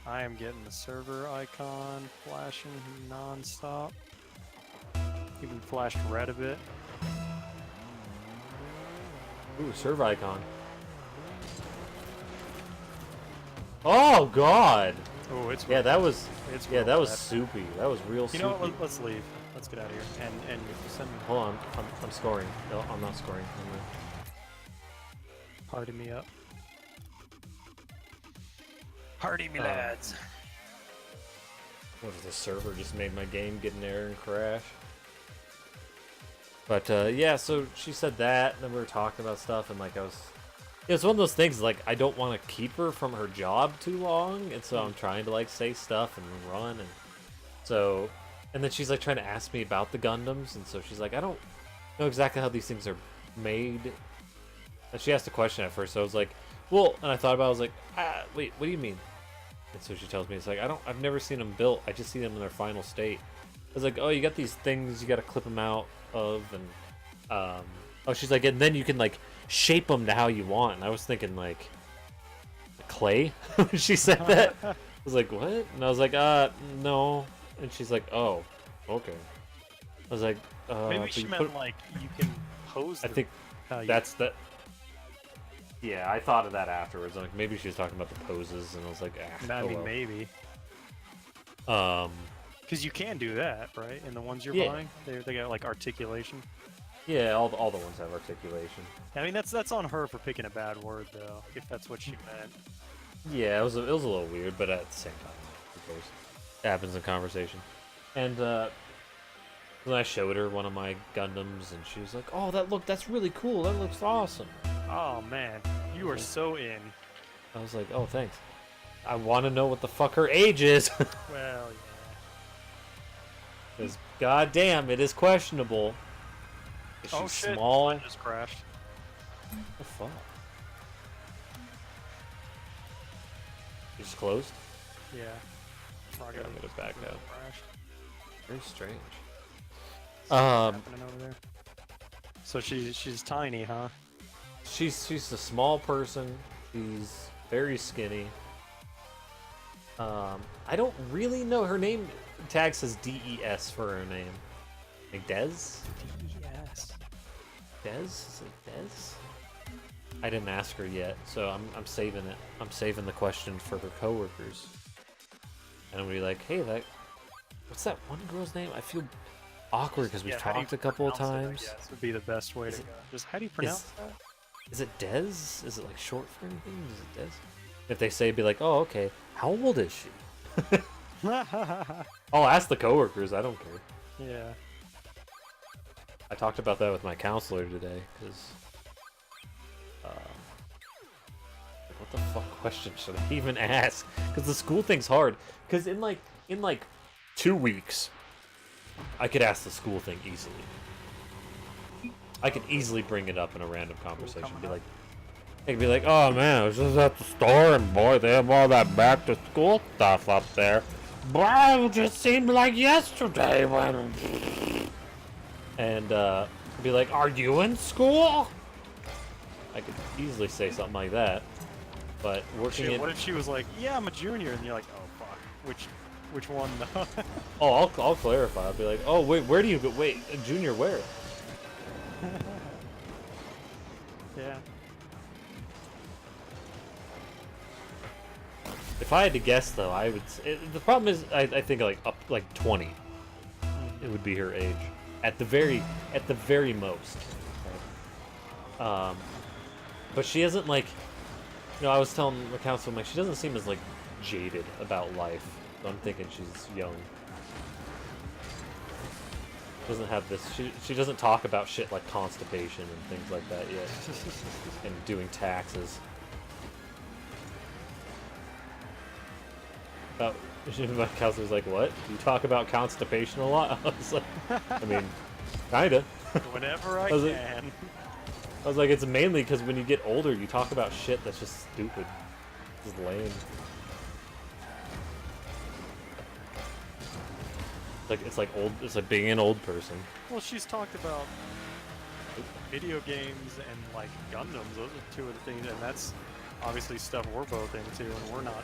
I am getting the server icon flashing non-stop. Even flashed red a bit. Ooh, serve icon. Oh god. Oh, it's Yeah, that was it's yeah, real that was bad. soupy. That was real soupy. You know what? Let's leave. Let's get out of here. And send me. Hold on, I'm scoring. No, I'm not scoring. Party me up. Party me, Oh. lads. What if the server just made my game get an error and crash? But yeah, so she said that, and then we were talking about stuff, and like it's one of those things like I don't want to keep her from her job too long, and so I'm trying to like say stuff and run, and so, and then she's like trying to ask me about the Gundams, and so she's like, I don't know exactly how these things are made. And she asked a question at first, so I was like, well, and I thought about it, I was like, wait, what do you mean? And so she tells me, it's like, I've never seen them built, I just see them in their final state. I was like, oh, you got these things you got to clip them out of, and oh, she's like, and then you can like shape them to how you want. And I was thinking like clay when she said that. I was like, what? And I was like, no. And she's like, oh, okay. I was like, Maybe but she you meant like you can pose. I think that's the. Yeah, I thought of that afterwards. Like maybe she was talking about the poses, and I was like, I oh mean, well. maybe. Because you can do that, right? In the ones you're Yeah. buying, they got like articulation. Yeah, all the ones have articulation. I mean, that's on her for picking a bad word, though, if that's what she meant. Yeah, it was a little weird, but at the same time, of course, it happens in conversation. And then I showed her one of my Gundams, and she was like, "Oh, that's really cool. That looks awesome." Oh man, you are so in. I was like, "Oh, thanks. I want to know what the fuck her age is." Well, yeah. Because goddamn, it is questionable. Is she Oh shit! small? Mine just crashed. What the fuck? You just closed? Yeah. Here, I'm gonna back out. Crashed. Very strange. Happening over there. So she's tiny, huh? She's a small person. She's very skinny. I don't really know her name. Tag says DES for her name. Like Des? Yes. Des? Is it Des? I didn't ask her yet, so I'm saving it. I'm saving the question for her coworkers. And I'm gonna be like, hey, what's that one girl's name? I feel awkward because we've talked a couple of times. Yes, would be the best way to go. Just how do you pronounce that? Is it Des? Is it like short for anything? Is it Des? If they say, be like, oh, okay. How old is she? I'll ask the coworkers. I don't care. Yeah. I talked about that with my counselor today, because what the fuck question should I even ask? Because the school thing's hard. Because in like 2 weeks, I could ask the school thing easily. I could easily bring it up in a random conversation. Be like, oh man, I was just at the store and boy, they have all that back to school stuff up there. Wow, it just seemed like yesterday when. And be like, are you in school? I could easily say something like that. But working Shit, what if she was like, yeah, I'm a junior, and you're like, oh fuck, which one though? Oh, I'll clarify. I'll be like, oh wait, where do you go? Wait, a junior where? Yeah. If I had to guess, though, I would. The problem is, I think like 20. It would be her age, at the very most. But she isn't like, I was telling the counselor, like, she doesn't seem as like jaded about life. So I'm thinking she's young. Doesn't have this. She doesn't talk about shit like constipation and things like that yet, and doing taxes. My counselor's like, what? You talk about constipation a lot? I was like, I mean, kinda. Whenever I was can. I was like, it's mainly because when you get older, you talk about shit that's just stupid. Just lame. It's like being an old person. Well, she's talked about video games and like Gundams. Those are two of the things, and that's obviously stuff we're both into, and we're not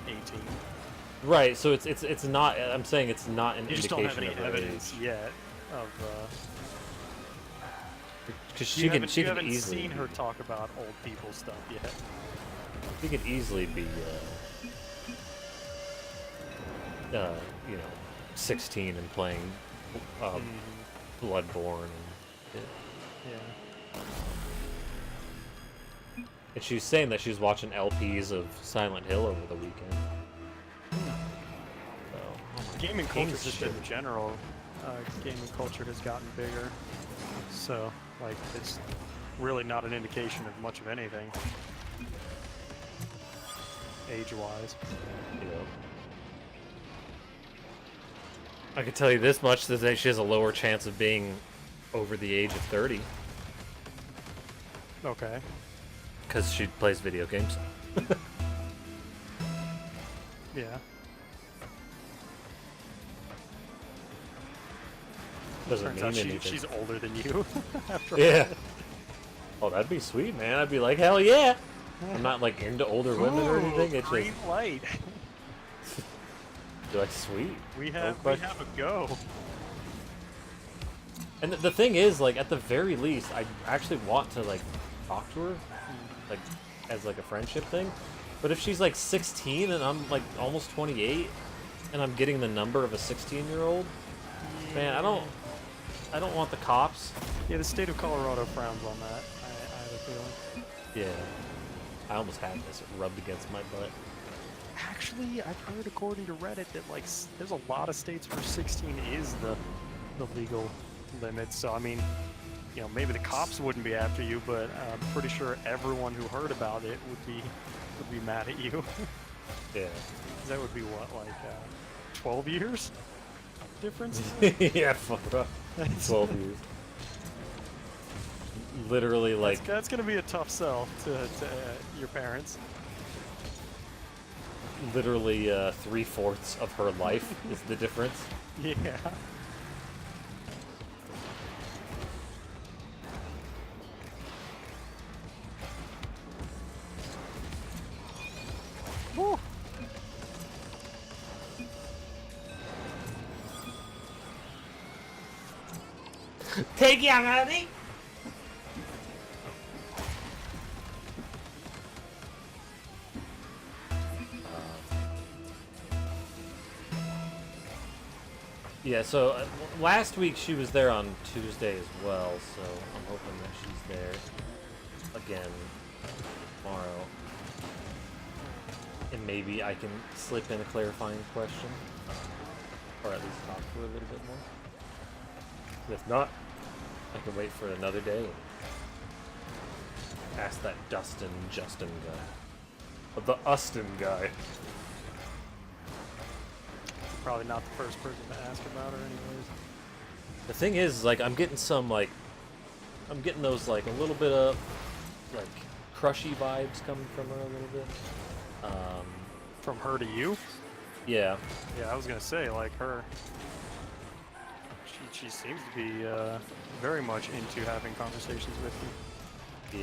18. Right. So it's not. I'm saying it's not an You just indication don't have any of her evidence age. yet of. Because you she can haven't easily seen her talk about old people stuff yet. She could easily be, 16 and playing Bloodborne. And, Yeah. and she's saying that she's watching LPs of Silent Hill over the weekend. So, Gaming King culture just shit. in general, gaming culture has gotten bigger. So, like, it's really not an indication of much of anything, age-wise. I can tell you this much, that she has a lower chance of being over the age of 30. Okay. Because she plays video games. Yeah. Doesn't Turns mean out anything. she's older than you. After Yeah. Oh, that'd be sweet, man. I'd be like, hell yeah. I'm not like into older women or anything. It's green just light. be like, sweet. We No have question. a go. And the thing is, like, at the very least, I actually want to like talk to her, like, as like a friendship thing. But if she's like 16 and I'm like almost 28, and I'm getting the number of a 16-year-old. Man, I don't want the cops. Yeah, the state of Colorado frowns on that. I have a feeling. Yeah. I almost had this rubbed against my butt. Actually, I've heard according to Reddit that like there's a lot of states where 16 is the legal limit. So I mean, you know, maybe the cops wouldn't be after you, but I'm pretty sure everyone who heard about it would be mad at you. Yeah. That would be what, like 12 years difference? Yeah, fuck up. 12 years. Literally, like... That's gonna be a tough sell to your parents. Literally 3/4 of her life is the difference. Yeah. Woo. Take young honey. Yeah, so last week she was there on Tuesday as well, so I'm hoping that she's there again tomorrow. And maybe I can slip in a clarifying question, or at least talk to her a little bit more. If not, I can wait for another day and ask that Justin guy. The Ustin guy. Probably not the first person to ask about her anyways. The thing is, like, I'm getting those, like, a little bit of, like, crushy vibes coming from her a little bit. From her to you? Yeah. Yeah, I was gonna say, like, her... She seems to be very much into having conversations with you.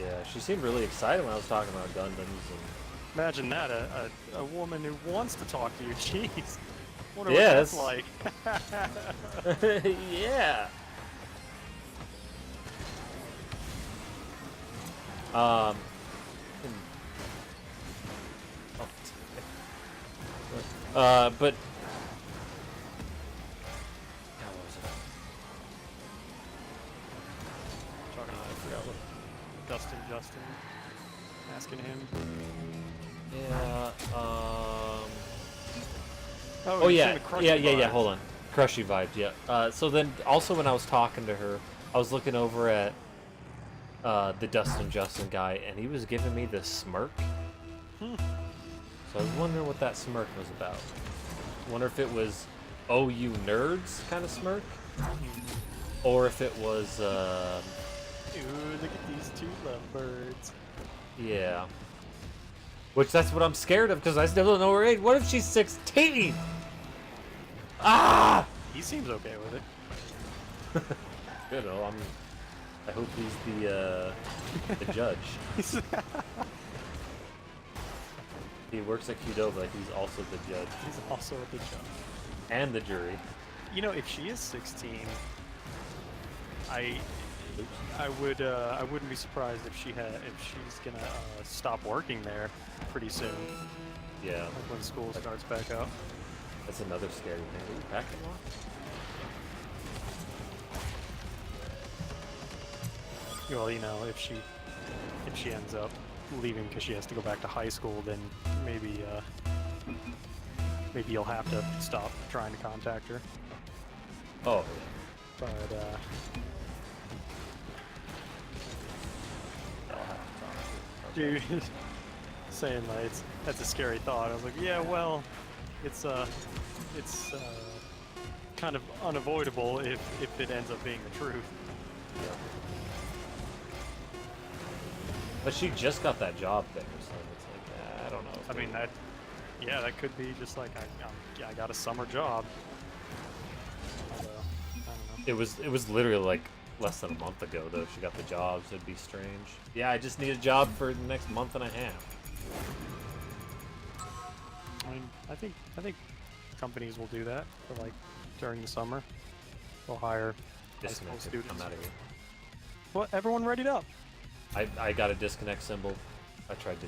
Yeah, she seemed really excited when I was talking about Gundams and... Imagine that, a woman who wants to talk to you, jeez. Wonder yeah, what that's like. Yeah. But how was it? Talking about, I forgot what Justin asking him. Yeah. Oh, Oh you're yeah, saying the Crushy yeah. vibes. Hold on, crushy vibes. Yeah. So then, also when I was talking to her, I was looking over at the Justin guy, and he was giving me this smirk. So I was wondering what that smirk was about. Wonder if it was, "Oh, you nerds" kind of smirk, or if it was, Ooh, look at these two lovebirds. yeah. Which that's what I'm scared of because I still don't know her age. What if she's 16? Ah! He seems okay with it. You know, I hope he's the judge. He works at Qdoba. He's also the judge He's also the judge. and the jury. You know, if she is 16, I wouldn't be surprised if she's gonna stop working there pretty soon. Yeah, Like when school starts back up. that's another scary thing. Are you packing lot? Well, you know, if she ends up leaving because she has to go back to high school, then maybe you'll have to stop trying to contact her. Oh, But I'll have to talk to her. dude, saying like that's a scary thought. I was like, yeah, well, it's kind of unavoidable if it ends up being the truth. Yeah. But she just got that job there, so it's like, I don't know. I mean, that could be just like I got a summer job. Although, I don't know. It was literally like less than a month ago though. She got the job, so it'd be strange. Yeah, I just need a job for the next month and a half. I mean, I think companies will do that for like during the summer. They'll hire high school Disconnected. students. I'm out of here. Well, everyone readied up. I got a disconnect symbol. I tried to.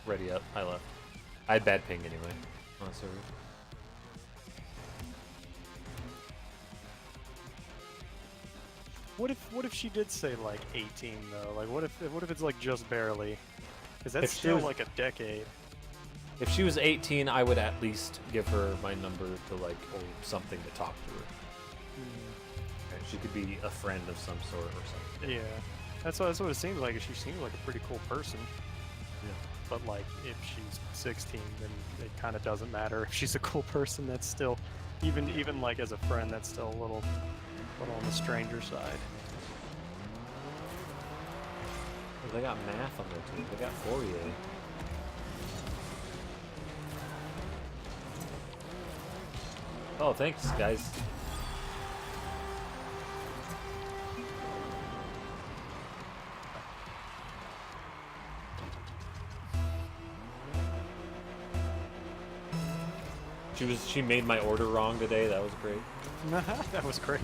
ready up. I left. I had bad ping anyway on the server. What if she did say like 18 though? Like what if it's like just barely? Because that's If she still was- like a decade. If she was 18, I would at least give her my number to like, or something to talk to her. And she could be a friend of some sort or something. Yeah, that's what it seems like. She seems like a pretty cool person. Yeah. But like, if she's 16, then it kind of doesn't matter. If she's a cool person, that's still, even like as a friend, that's still a little on the stranger side. Well, they got math on their team. They got Fourier. Oh, thanks, guys. She made my order wrong today. That was great. That was great.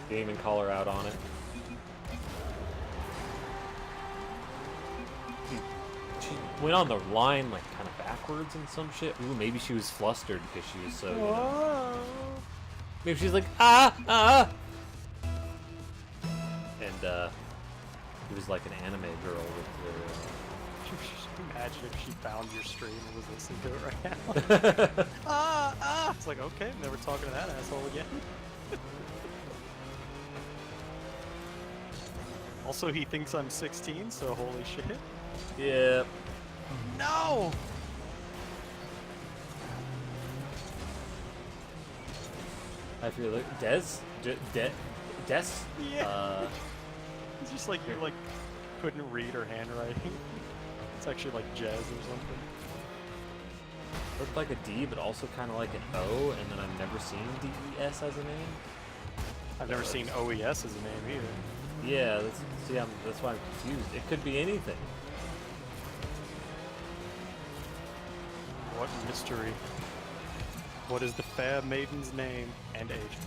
Didn't even call her out on it. She went on the line like kind of backwards and some shit. Ooh, maybe she was flustered because she was so. You know, maybe she's like ah. And it was like an anime girl with the. Imagine if she found your stream and was listening to it right now. It's like, okay, I'm never talking to that asshole again. Also, he thinks I'm 16, so holy shit. Yeah. No! I feel like Des. Yeah. It's just like you like couldn't read her handwriting. It's actually like Jez or something. Looked like a D, but also kind of like an O, and then I've never seen DES as a name. I've never seen OES as a name either. Yeah, that's why I'm confused. It could be anything. What mystery? What is the fair maiden's name and age?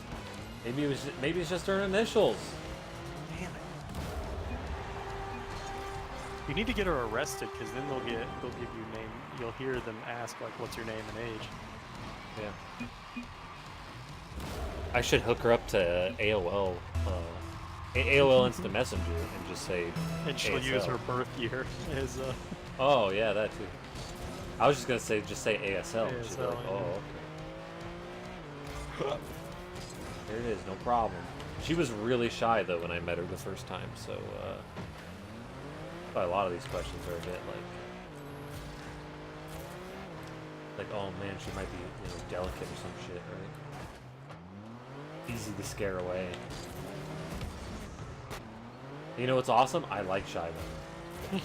Maybe it's just her initials. Damn it! You need to get her arrested, because then they'll give you name. You'll hear them ask like, "What's your name and age?" Yeah. I should hook her up to AOL, AOL Instant Messenger, and just say. And she'll use her birth year as Oh yeah, that too. I was just gonna say ASL. And she'd be ASL, like, yeah. oh, okay. There it is, no problem. She was really shy though when I met her the first time, so probably a lot of these questions are a bit like, oh man, she might be, you know, delicate or some shit, right? Easy to scare away. You know what's awesome? I like shy women.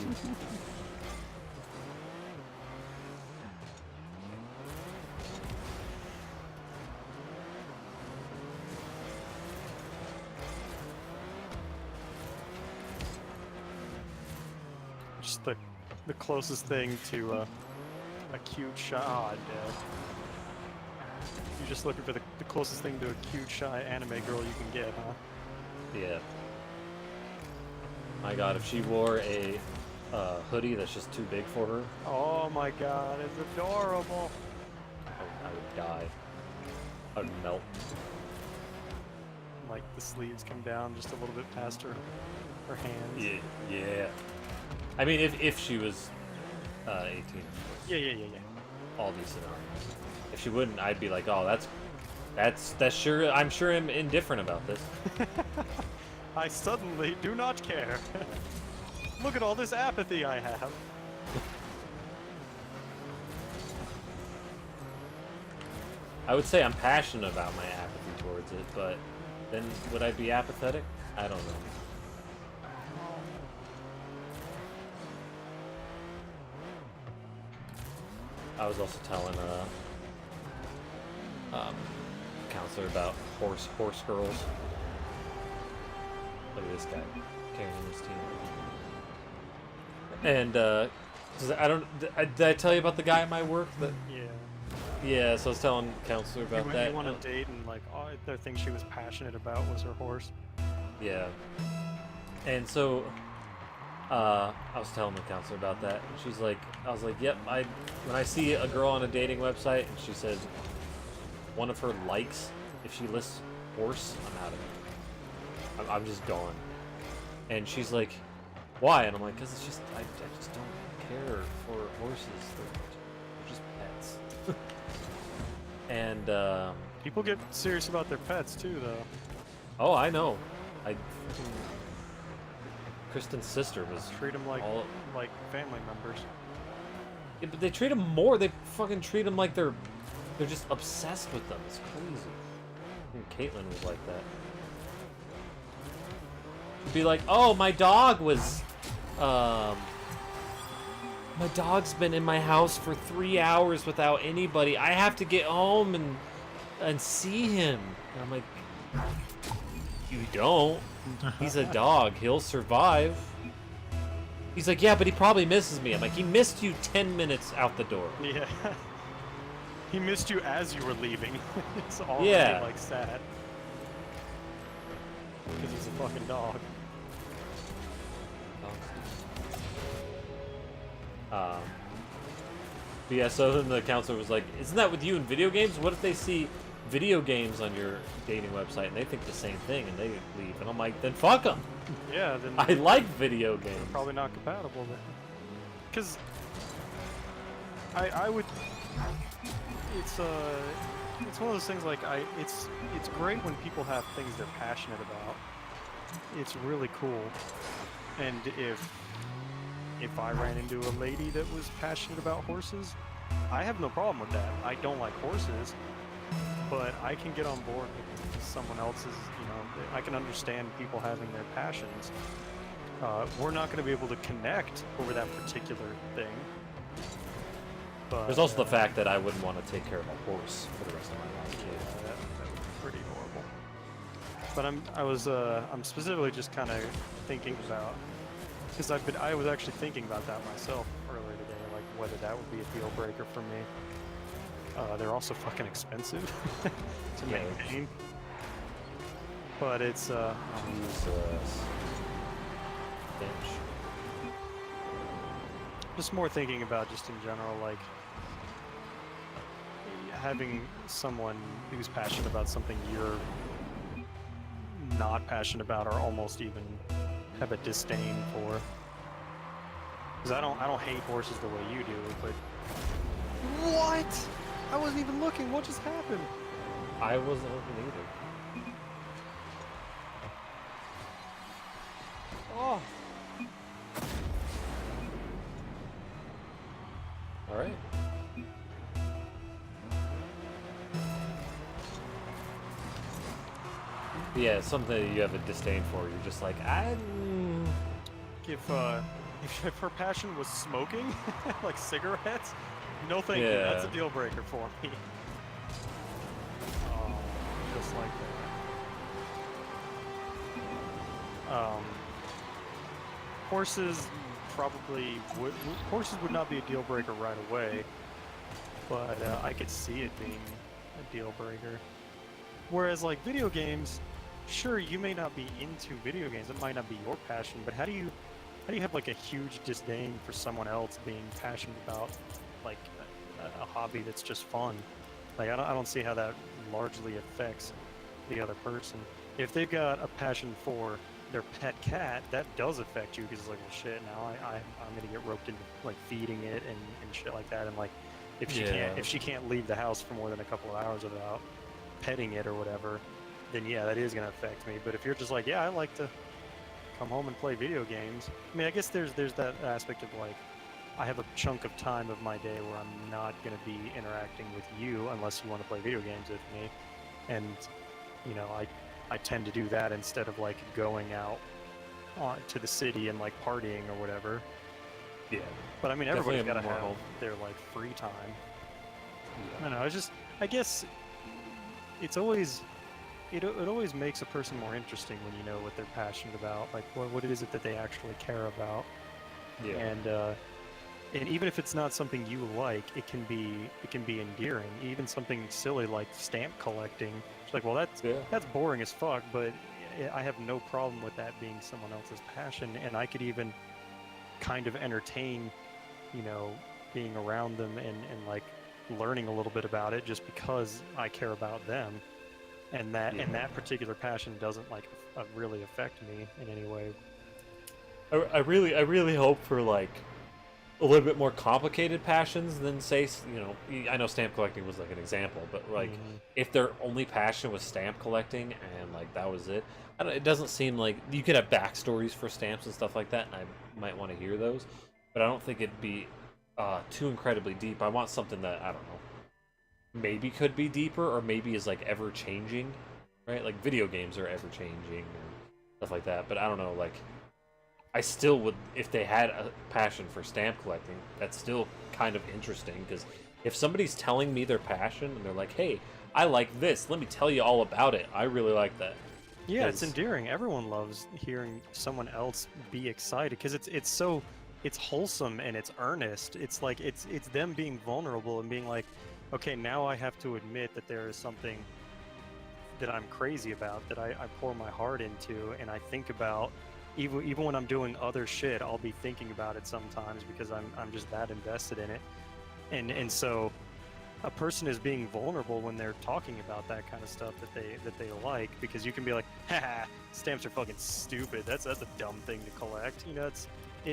just the closest thing to a cute shy. Oh, I'm dead. You're just looking for the closest thing to a cute shy anime girl you can get, huh? Yeah. My god, if she wore a hoodie that's just too big for her, Oh my god, it's adorable. I would die. I would melt. Like the sleeves come down just a little bit past her hands. Yeah, yeah. I mean, if she was 18, Yeah. all these scenarios. If she wouldn't, I'd be like, oh, that's sure. I'm sure I'm indifferent about this. I suddenly do not care. Look at all this apathy I have. I would say I'm passionate about my apathy towards it, but then would I be apathetic? I don't know. I was also telling counselor about horse girls. Look at this guy carrying his team. And did I tell you about the guy at my work that? Yeah. Yeah, so I was telling counselor about that. You went on a date and like, oh, the thing she was passionate about was her horse. Yeah. And so I was telling the counselor about that, and she's like, I was like, yep, when I see a girl on a dating website and she says one of her likes, if she lists horse, I'm out of it. I'm just gone. And she's like, why? And I'm like, because it's just, I just don't care for horses. They're just pets. And, People get serious about their pets too, though. oh, I know. Kristen's sister was Treat them like all, like family members. yeah, but they treat them more. They fucking treat them like they're just obsessed with them. It's crazy. And Caitlin was like that. She'd be like, oh, my dog was, my dog's been in my house for 3 hours without anybody. I have to get home and see him. And I'm like, you don't. He's a dog. He'll survive. He's like, yeah, but he probably misses me. I'm like, he missed you 10 minutes out the door. Yeah. He missed you as you were leaving. It's already Yeah. like sad. Because he's a fucking dog. But yeah, so then the counselor was like, isn't that with you in video games? What if they see video games on your dating website and they think the same thing and they leave? And I'm like, then fuck them. Yeah, then I like video games. they're probably not compatible then. Because I would. It's one of those things like it's great when people have things they're passionate about. It's really cool. And if I ran into a lady that was passionate about horses, I have no problem with that. I don't like horses, but I can get on board with someone else's, you know, I can understand people having their passions. We're not going to be able to connect over that particular thing. But, There's also the fact that I wouldn't want to take care of a horse for the rest of my life. yeah, that would be pretty horrible. But I'm specifically just kind of thinking about, because I was actually thinking about that myself earlier today, like whether that would be a deal breaker for me. They're also fucking expensive to Yeah. maintain. But it's Use bench. just more thinking about just in general, like having someone who's passionate about something you're not passionate about, or almost even have a disdain for. Because I don't hate horses the way you do, but what? I wasn't even looking. What just happened? I wasn't looking either. Oh. All right. Yeah, it's something that you have a disdain for. You're just like, If her passion was smoking, like cigarettes, no thank you. Yeah. That's a deal breaker for me. Oh, just like that. Horses probably horses would not be a deal breaker right away, but I could see it being a deal breaker. Whereas like video games, sure, you may not be into video games, it might not be your passion, but how do you have like a huge disdain for someone else being passionate about like a hobby that's just fun? Like I don't see how that largely affects the other person. If they've got a passion for their pet cat, that does affect you, because it's like, well, shit, now I'm gonna get roped into like feeding it and shit like that, and like if she can't leave the house for more than a couple of hours without petting it or whatever, then yeah, that is gonna affect me. But if you're just like, yeah, I like to come home and play video games, I mean, I guess there's that aspect of like, I have a chunk of time of my day where I'm not gonna be interacting with you unless you want to play video games with me, and you know, I tend to do that instead of like going out to the city and like partying or whatever. yeah. But I mean, Definitely everybody's got to more have home. their like free time. I don't know. I guess it's always, it always makes a person more interesting when you know what they're passionate about, like what is it that they actually care about. Yeah. And even if it's not something you like, it can be endearing. Even something silly like stamp collecting. It's like, well, that's boring as fuck, but I have no problem with that being someone else's passion, and I could even kind of entertain, you know, being around them and like learning a little bit about it just because I care about them. and that particular passion doesn't like really affect me in any way. I really hope for like a little bit more complicated passions than say, you know, I know stamp collecting was like an example, but like if their only passion was stamp collecting and like that was it, it doesn't seem like you could have backstories for stamps and stuff like that, and I might want to hear those, but I don't think it'd be too incredibly deep. I want something that, I don't know, maybe could be deeper or maybe is like ever changing, right? Like video games are ever changing and stuff like that, but I don't know, like I still would, if they had a passion for stamp collecting, that's still kind of interesting, because if somebody's telling me their passion and they're like, hey, I like this, let me tell you all about it, I really like that. Yeah, it's endearing. Everyone loves hearing someone else be excited because it's wholesome and it's earnest. It's like it's them being vulnerable and being like, okay, now I have to admit that there is something that I'm crazy about, that I pour my heart into, and I think about. Even when I'm doing other shit, I'll be thinking about it sometimes because I'm just that invested in it, and so a person is being vulnerable when they're talking about that kind of stuff that they like, because you can be like, haha, stamps are fucking stupid. That's a dumb thing to collect. You know,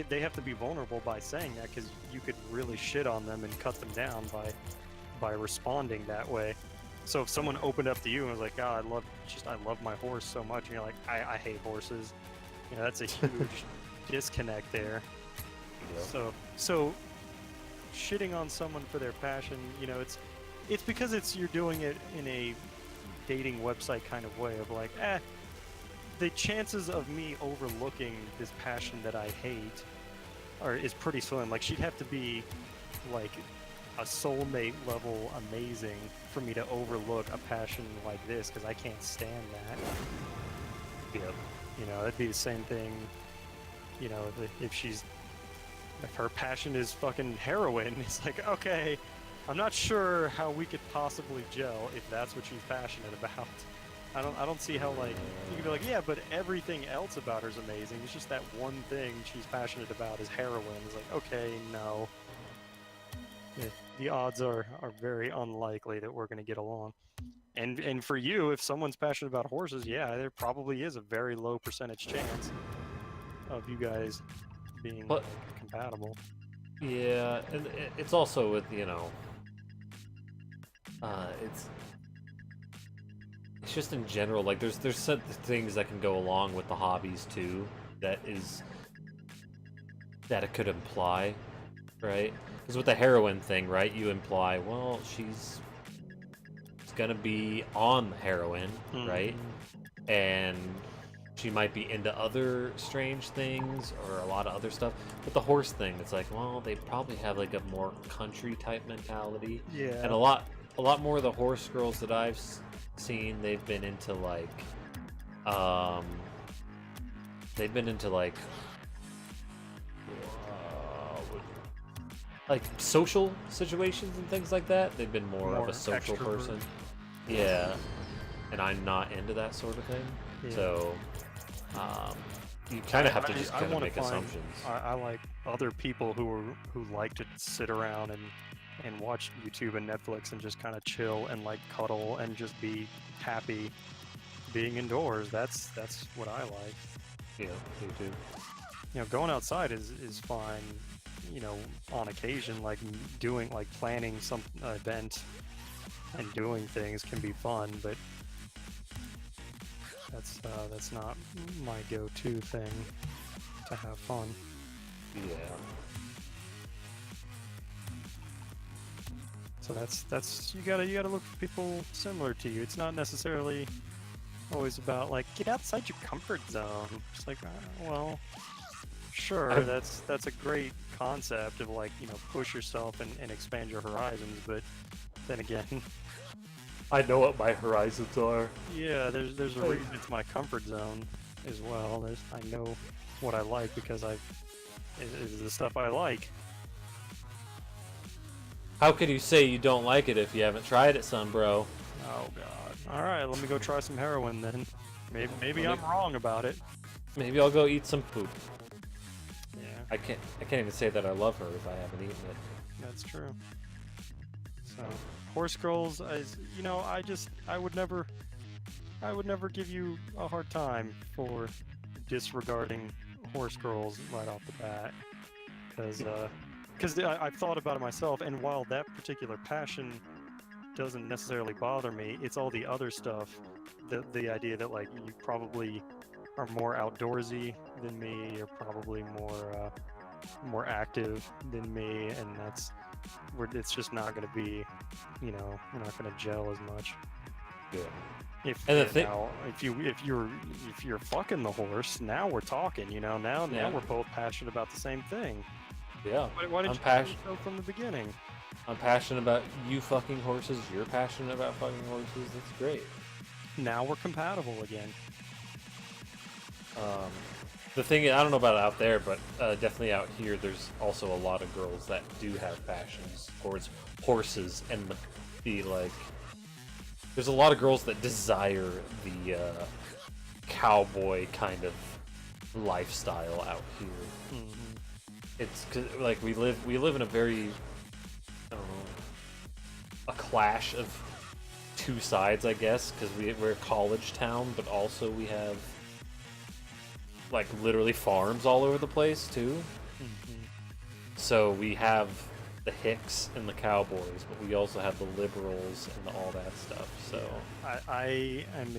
they have to be vulnerable by saying that, because you could really shit on them and cut them down by responding that way. So if someone opened up to you and was like, God, I love my horse so much, and you're like, I hate horses. You know, that's a huge disconnect there. Yep. So shitting on someone for their passion, you know, it's because you're doing it in a dating website kind of way of like, the chances of me overlooking this passion that I hate is pretty slim. Like, she'd have to be like a soulmate level amazing for me to overlook a passion like this, because I can't stand that. Yep. You know, it'd be the same thing, you know, if her passion is fucking heroin, it's like, okay, I'm not sure how we could possibly gel if that's what she's passionate about. I don't see how, like, you could be like, yeah, but everything else about her's amazing. It's just that one thing she's passionate about is heroin. It's like, okay, no. The odds are very unlikely that we're going to get along. And for you, if someone's passionate about horses, yeah, there probably is a very low percentage chance of you guys being compatible. Yeah, and it's also with, you know, it's just in general, like there's some things that can go along with the hobbies too, that it could imply, right? Because with the heroin thing, right, you imply, well, she's gonna be on heroin, right? And she might be into other strange things or a lot of other stuff. But the horse thing, it's like, well, they probably have like a more country type mentality. Yeah. And a lot more of the horse girls that I've seen, they've been into like social situations and things like that. They've been more of a social person. Yeah, and I'm not into that sort of thing. Yeah. So, you kind of have to just kind of make assumptions. I like other people who like to sit around and watch YouTube and Netflix and just kind of chill and like cuddle and just be happy being indoors. That's what I like. Yeah, me too. You know, going outside is fine. You know, on occasion, like planning some event and doing things can be fun, but that's not my go-to thing to have fun. Yeah. So that's you gotta look for people similar to you. It's not necessarily always about like get outside your comfort zone. It's like, well, sure, that's a great concept of like, you know, push yourself and expand your horizons, but then again, I know what my horizons are. Yeah, there's a reason it's my comfort zone as well. I know what I like because is the stuff I like. How could you say you don't like it if you haven't tried it, son, bro? Oh god. All right, let me go try some heroin then. Maybe I'm wrong about it. Maybe I'll go eat some poop. Yeah. I can't even say that I love her if I haven't eaten it. That's true. So, horse girls, you know, I would never I would never give you a hard time for disregarding horse girls right off the bat, because I've thought about it myself, and while that particular passion doesn't necessarily bother me, it's all the other stuff, the idea that like you probably are more outdoorsy than me, you're probably more active than me, and that's where it's just not going to be, you know, we're not going to gel as much. Yeah. If And the thing, now, if you're fucking the horse, now we're talking. You know, now Yeah. we're both passionate about the same thing. yeah, Why didn't I'm you passionate. so from the beginning? I'm passionate about you fucking horses. You're passionate about fucking horses. That's great. Now we're compatible again. The thing, I don't know about out there, but definitely out here, there's also a lot of girls that do have passions towards horses and the like. There's a lot of girls that desire the cowboy kind of lifestyle out here. Mm-hmm. It's 'cause, like we live in a very, I don't know, a clash of two sides, I guess, because we're a college town, but also we have like literally farms all over the place too. Mm-hmm. So we have the hicks and the cowboys, but we also have the liberals and all that stuff. So I am